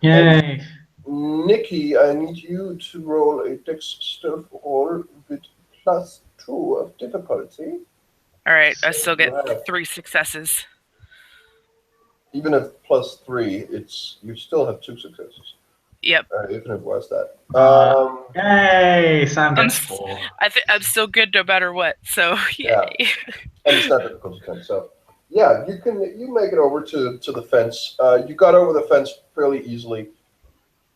Yay! And Nikki, I need you to roll a dex stealth roll with +2 of difficulty. All right, I still get Wow. 3 successes. Even if +3, you still have 2 successes. Yep. Even if it was that. Yay! Sam gets 4. I'm still good no matter what. So yay. Yeah. And it's not difficult to turn. So yeah, you make it over to the fence. You got over the fence fairly easily.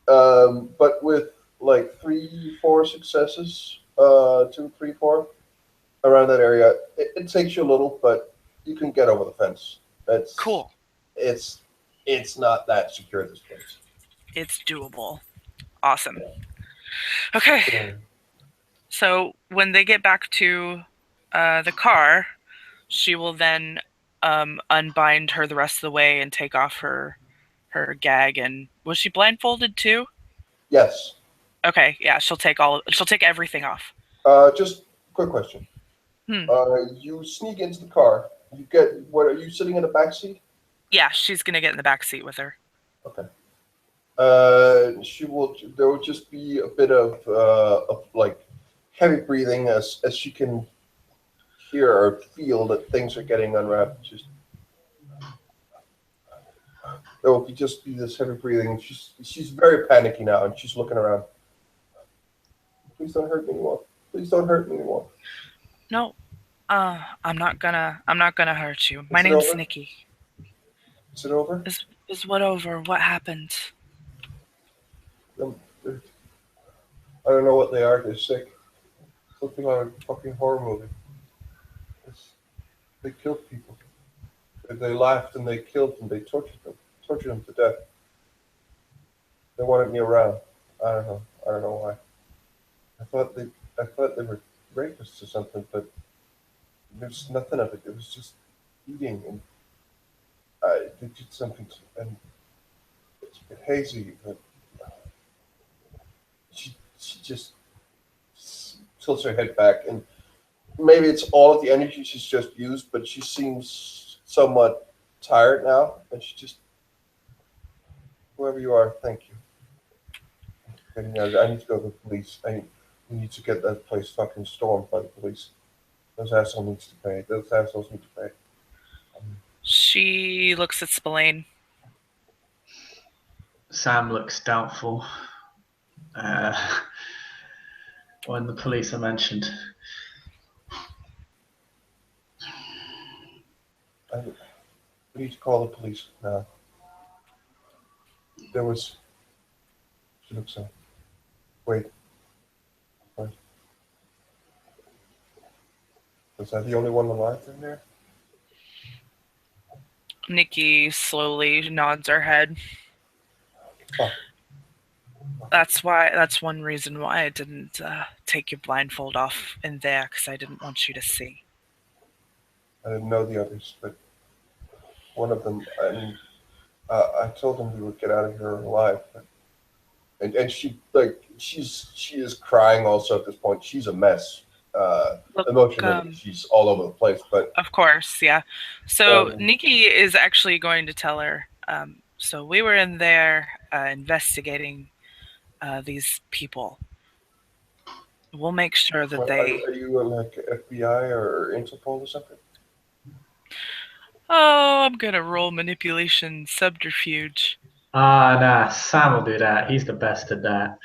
But with like 3, 4 successes, 2, 3, 4 around that area, it takes you a little, but you can get over the fence. It's cool. It's not that secure, this place. It's doable. Awesome. Okay. So when they get back to the car, she will then unbind her the rest of the way and take off her gag. And was she blindfolded too? Yes. Okay. Yeah. She'll take everything off. Just quick question. You sneak into the car. What are you sitting in the back seat? Yeah, she's gonna get in the back seat with her. Okay. There will just be a bit of like heavy breathing as she can hear or feel that things are getting unwrapped. There will just be this heavy breathing. She's very panicky now, and she's looking around. Please don't hurt me anymore. Please don't hurt me anymore. No, I'm not gonna hurt you. My name's Nikki. Is it over? Is what over? What happened? I don't know what they are. They're sick. Something like a fucking horror movie. They killed people. They laughed and they killed them. They tortured them to death. They wanted me around. I don't know why. I thought they were rapists or something, but there's nothing of it. It was just eating, and they did something, and it's a bit hazy. But she just tilts her head back, and maybe it's all of the energy she's just used, but she seems somewhat tired now, and she just, whoever you are, thank you. I need to go to the police. We need to get that place fucking stormed by the police. Those assholes need to pay. She looks at Spillane. Sam looks doubtful. When the police are mentioned. We need to call the police now. She looks up. Wait. What? Was I the only one alive in there? Nikki slowly nods her head. Oh. That's one reason why I didn't take your blindfold off in there, because I didn't want you to see. I didn't know the others, but one of them, I told him we would get out of here alive. But, and she is crying also at this point. She's a mess. Look, Emotionally, she's all over the place. But of course, yeah. So Nikki is actually going to tell her. So we were in there investigating these people. We'll make sure that they. Are you like FBI or Interpol or something? Oh, I'm gonna roll manipulation subterfuge. Nah, Sam will do that. He's the best at that.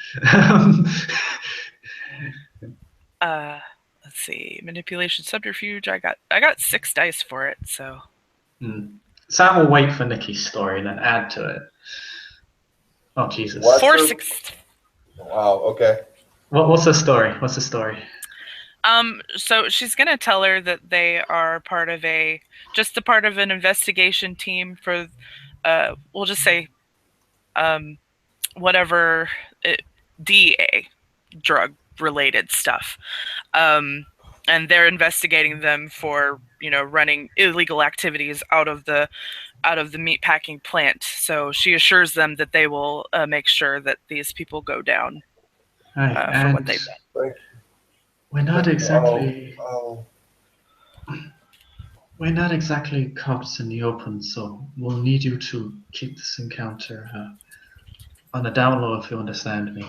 Let's see, manipulation subterfuge. I got 6 dice for it. So. Sam will wait for Nikki's story and then add to it. Oh Jesus! What? 4 6. Wow. Okay. What's the story? What's the story? So she's gonna tell her that they are part of an investigation team for, we'll just say, whatever DEA, drug related stuff, and they're investigating them for running illegal activities out of the meatpacking plant. So she assures them that they will make sure that these people go down for what they've done. We're not exactly. We're not exactly cops in the open, so we'll need you to keep this encounter on the down low, if you understand me.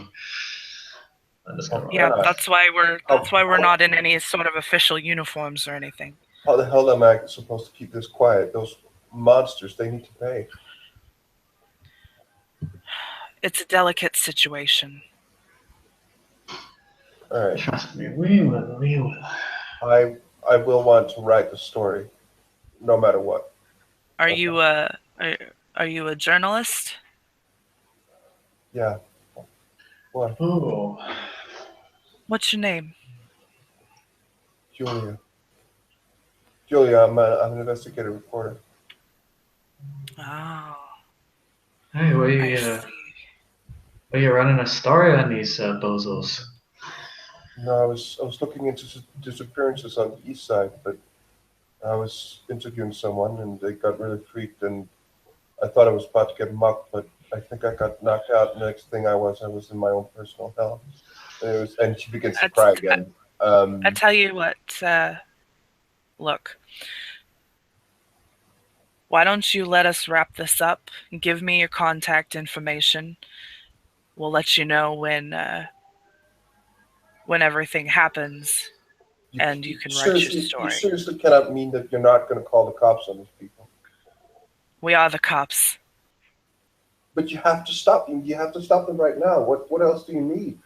Yeah, that's why we're not in any sort of official uniforms or anything. How the hell am I supposed to keep this quiet? Those monsters, they need to pay. It's a delicate situation. All right. Trust me, we will. I will want to write the story, no matter what. Are you a journalist? Yeah. What? Oh. What's your name? Julia. I'm an investigative reporter. Oh. Hey, were you running a story on these bozos? No, I was looking into disappearances on the east side, but I was interviewing someone and they got really freaked, and I thought I was about to get mucked, but I think I got knocked out. Next thing I was in my own personal hell. And she begins to cry again. I tell you what, look. Why don't you let us wrap this up and give me your contact information? We'll let you know when everything happens, and you can write your story. You seriously cannot mean that you're not going to call the cops on these people. We are the cops. But you have to stop them. You have to stop them right now. What else do you need?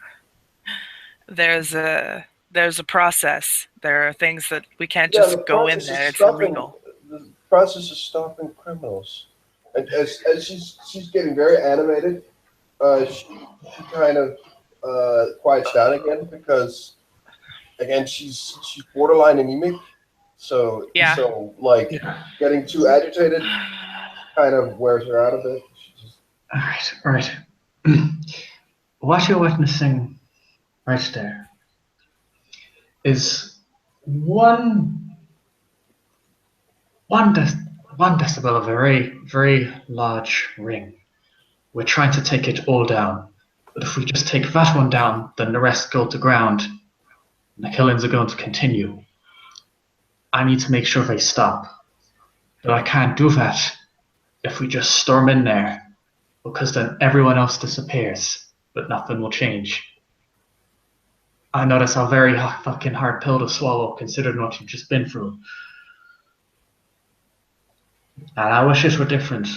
There's a process. There are things that we can't just go in there. It's illegal. The process is stopping criminals. And as she's getting very animated, she kind of quiets down again because, again, she's borderline anemic. So getting too agitated kind of wears her out a bit. All right. What you're witnessing right there is one decibel of a very, very large ring. We're trying to take it all down. But if we just take that one down, then the rest go to ground. And the killings are going to continue. I need to make sure they stop. But I can't do that if we just storm in there, because then everyone else disappears, but nothing will change. I know that's a very fucking hard pill to swallow, considering what you've just been through. And I wish it were different,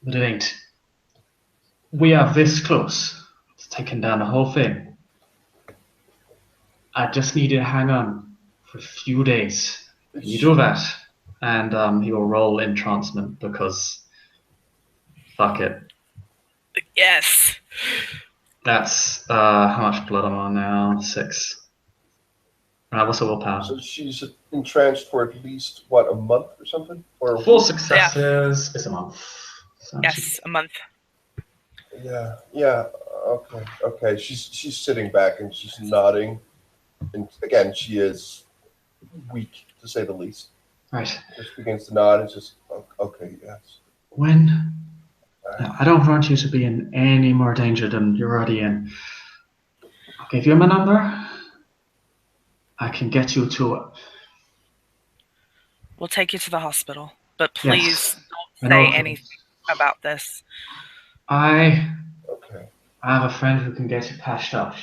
but it ain't. We are this close to taking down the whole thing. I just need you to hang on for a few days. Can you do that? And he will roll entrancement because fuck it. Yes. That's how much blood I'm on now? 6. What's the willpower? So she's entranced for at least, what, a month or something? Or a 4 week? successes is a month. So Yes, a month. Yeah. Okay. She's sitting back and she's nodding, and again, she is weak to say the least. Right. Just begins to nod and just okay, yes. When? No, I don't want you to be in any more danger than you're already in. I'll give you my number. I can get you to it. We'll take you to the hospital, but please Yes. don't say anything about this. I Okay. have a friend who can get you patched up.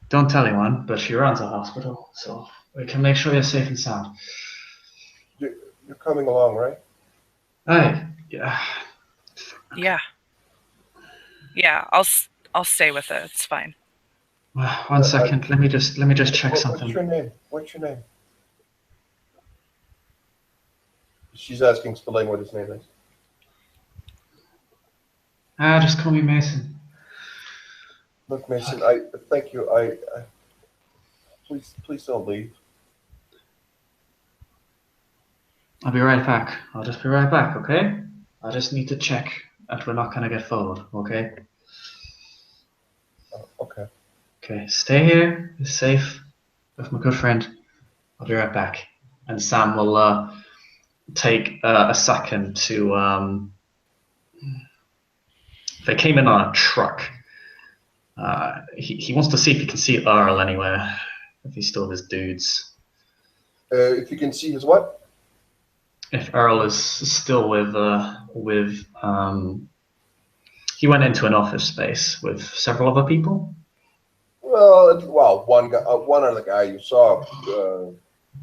Don't tell anyone, but she runs a hospital, so we can make sure you're safe and sound. You're coming along, right? Hey, yeah. Yeah. Yeah, I'll stay with her. It's fine. One second. Let me just check something. What's your name? She's asking Spillane what his name is. Just call me Mason. Look, Mason, I thank you. I please don't leave. I'll be right back. I'll just be right back, okay? I just need to check that we're not gonna get followed, okay? Okay. Okay, stay here. Be safe with my good friend. I'll be right back. And Sam will take a second to. They came in on a truck. He wants to see if he can see Earl anywhere. If he's still with his dudes. If you can see his what? If Earl is still with he went into an office space with several other people. Well, one other guy you saw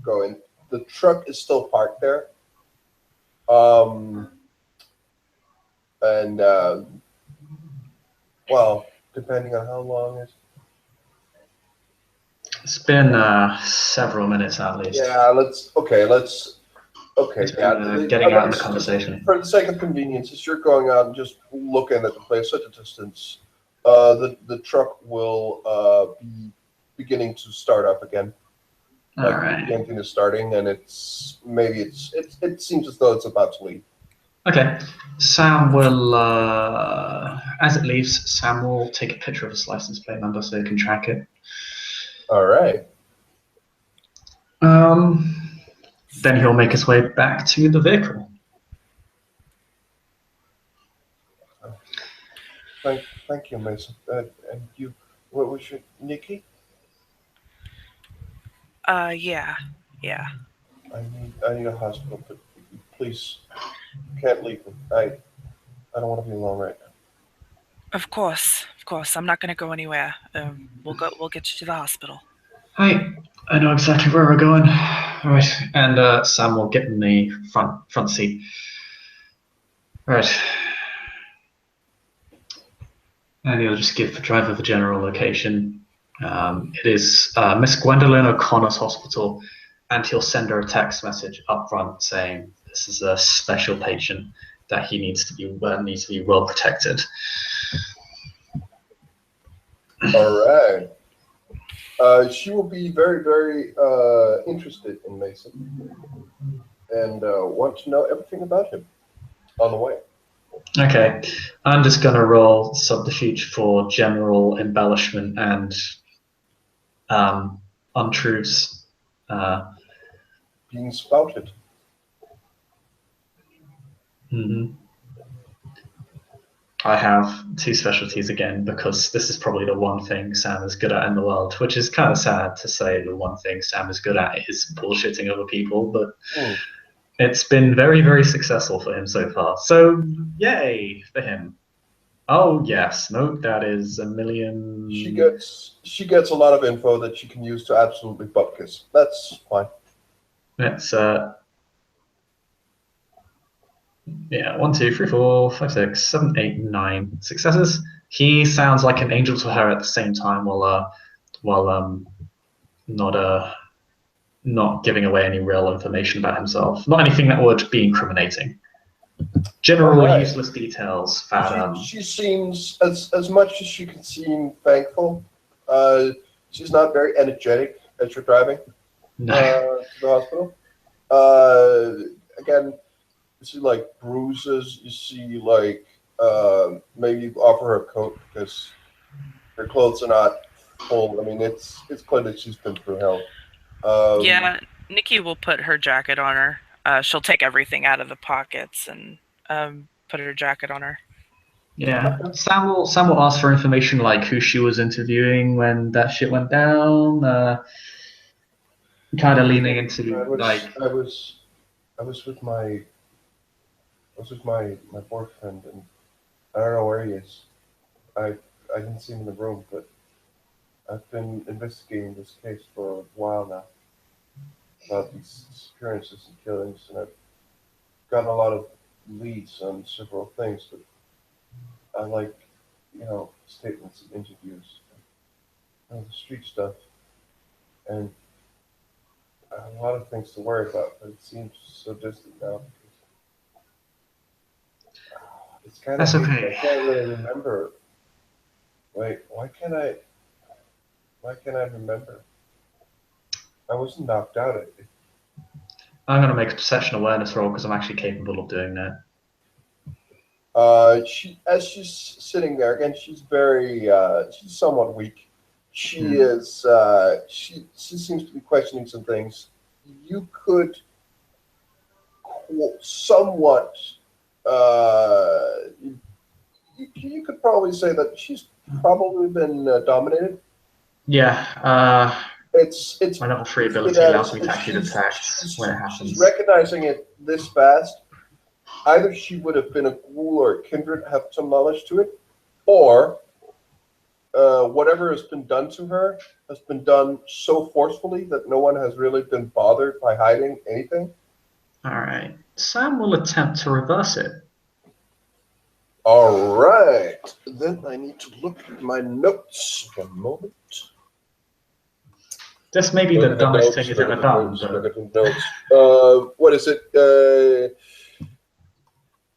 go in. The truck is still parked there. And well, depending on how long It's been several minutes at least. Yeah, let's getting out of the conversation. For the sake of convenience, as you're going out and just looking at the place at a distance, the truck will be beginning to start up again. All right. The engine is starting, and it seems as though it's about to leave. Okay. Sam will, as it leaves, Sam will take a picture of his license plate number so he can track it. All right. Then he'll make his way back to the vehicle. Thank you, Mason. And you, what was your Nikki? Yeah. I need a hospital, but please, you can't leave me. I don't want to be alone right now. Of course. I'm not gonna go anywhere. We'll get you to the hospital. Hi, I know exactly where we're going. All right, and Sam will get in the front seat. All right. And he'll just give the driver the general location. It is Miss Gwendolyn O'Connor's hospital, and he'll send her a text message up front saying this is a special patient that he needs to be well protected. All right. She will be very, very interested in Mason and want to know everything about him on the way. Okay, I'm just going to roll subterfuge for general embellishment and untruths. Being spouted. Mm-hmm. I have 2 specialties again because this is probably the one thing Sam is good at in the world, which is kind of sad to say the one thing Sam is good at is bullshitting other people, but it's been very, very successful for him so far. So, yay for him. Oh, yes. No, that is 1,000,000. She gets a lot of info that she can use to absolutely butt kiss. That's fine. That's 1, 2, 3, 4, 5, 6, 7, 8, 9 successes. He sounds like an angel to her at the same time while not giving away any real information about himself. Not anything that would be incriminating. General Alright. useless details that She seems as much as she can seem thankful. She's not very energetic as you're driving no. to the hospital. Again, you see like bruises. You see like maybe you offer her a coat because her clothes are not full. I mean, it's clear that she's been through hell. Yeah, Nikki will put her jacket on her. She'll take everything out of the pockets and put her jacket on her. Yeah. Sam will ask for information like who she was interviewing when that shit went down. Kind of leaning into like I was with my boyfriend, and I don't know where he is. I I didn't see him in the room, but I've been investigating this case for a while now about these disappearances and killings, and I've gotten a lot of leads on several things. But I like, statements and interviews, the street stuff, and I have a lot of things to worry about. But it seems so distant now. It's kind of that's okay. I can't really remember. Wait, why can't I? Why can't I remember? I wasn't knocked out. I'm gonna make a perception awareness roll because I'm actually capable of doing that. As she's sitting there again, she's somewhat weak. She is, she seems to be questioning some things. You could somewhat, you could probably say that she's probably been dominated. Yeah. It's my level 3 ability allows me to actually detect when it happens. She's recognizing it this fast. Either she would have been a ghoul or a kindred, have some knowledge to it, or whatever has been done to her has been done so forcefully that no one has really been bothered by hiding anything. All right. Sam will attempt to reverse it. All right. Then I need to look at my notes. One moment. This may be the dumbest thing he's ever done. Look at the notes. What is it?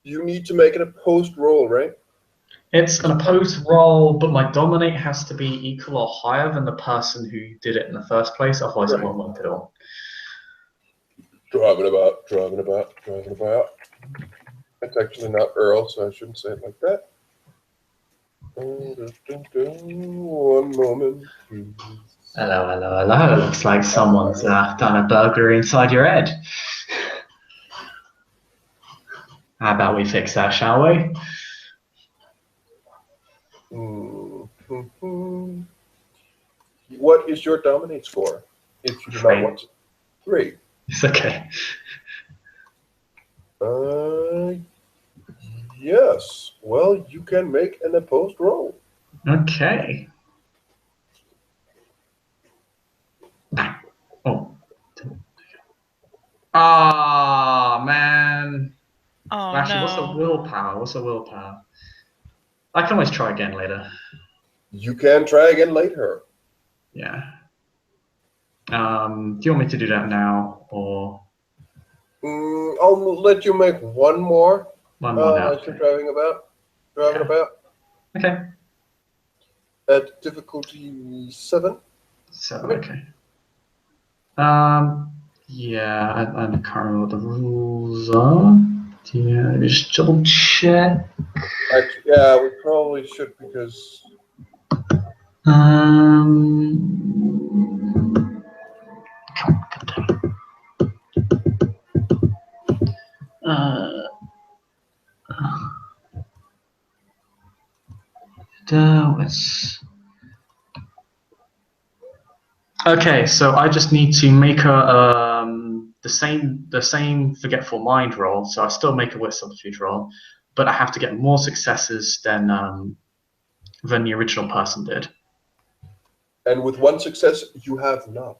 You need to make it a post roll, right? It's an opposed roll, but my dominate has to be equal or higher than the person who did it in the first place, otherwise it won't work at all. Driving about. It's actually not Earl, so I shouldn't say it like that. One moment, please. Hello. Looks like someone's done a burglary inside your head. How about we fix that, shall we? What is your dominate score? If you do not want to. 3. It's okay. Yes. Well, you can make an opposed roll. Okay. Oh. Ah, man. Oh, Actually, no. What's a willpower? I can always try again later. You can try again later. Yeah. Do you want me to do that now, or? I'll let you make one more. One more now. As you're driving about. Okay. At difficulty 7. 7. Okay. Yeah, I can't remember what the rules are. Yeah, let me just double check. Actually, yeah, we probably should because. Okay, so I just need to make her the same forgetful mind roll. So I still make a wit subterfuge roll, but I have to get more successes than the original person did. And with one success, you have none.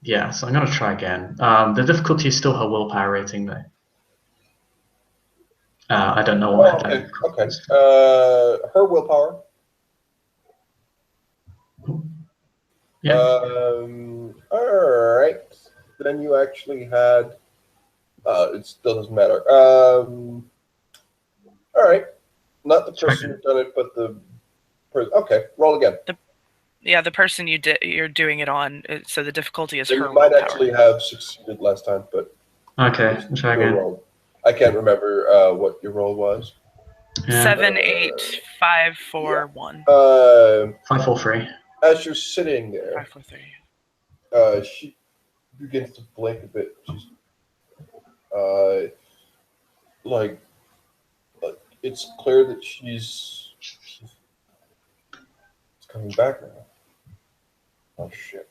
Yeah, so I'm gonna try again. The difficulty is still her willpower rating, though. I don't know what. Okay. Her willpower. Yeah. All right. Then you actually had. It still doesn't matter. Not the person who done it, but the person. Okay, roll again. The person you're doing it on. So the difficulty is So her you might willpower. actually have succeeded last time, but Okay, try again. roll. I can't remember what your roll was. Yeah. 7, 8, 5, 4, 1. 5, 4, 3. As you're sitting there, 5, 4, 3. she begins to blink a bit. She's like it's clear that she's coming back now. Oh shit.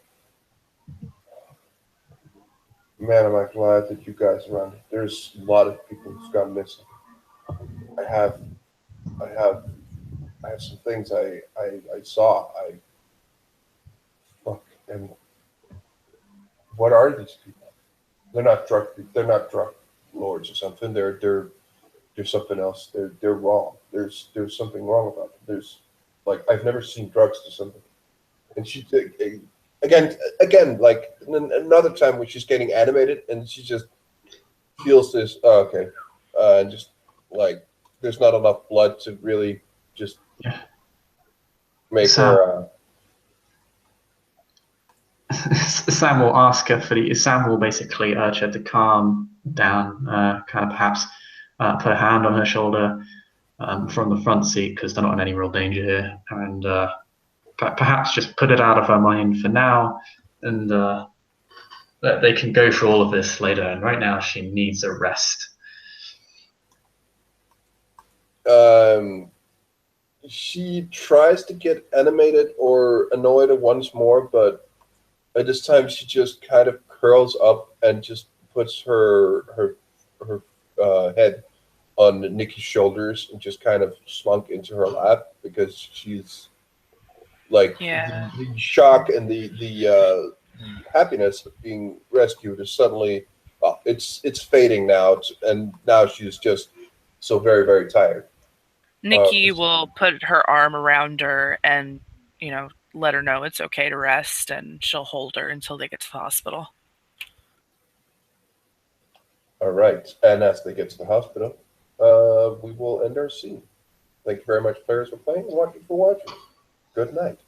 Man, am I glad that you guys are around. There's a lot of people who's gone missing. I have some things I saw. Fuck. And what are these people? They're not drug lords or something. They're something else. They're wrong. There's something wrong about them. There's like I've never seen drugs do something. And she again like another time when she's getting animated and she just feels this. Oh, okay, and just like there's not enough blood to really just make her. Sam will ask her Sam will basically urge her to calm down, kind of perhaps put a hand on her shoulder from the front seat because they're not in any real danger here, and perhaps just put it out of her mind for now, and that they can go through all of this later. And right now, she needs a rest. She tries to get animated or annoyed once more, but at this time she just kind of curls up and just puts her head on Nikki's shoulders and just kind of slunk into her lap because she's like the shock and the happiness of being rescued is suddenly it's fading now, and now she's just so very, very tired. Nikki will put her arm around her and, let her know it's okay to rest, and she'll hold her until they get to the hospital. All right. And as they get to the hospital, we will end our scene. Thank you very much, players, for playing and watching for watching. Good night.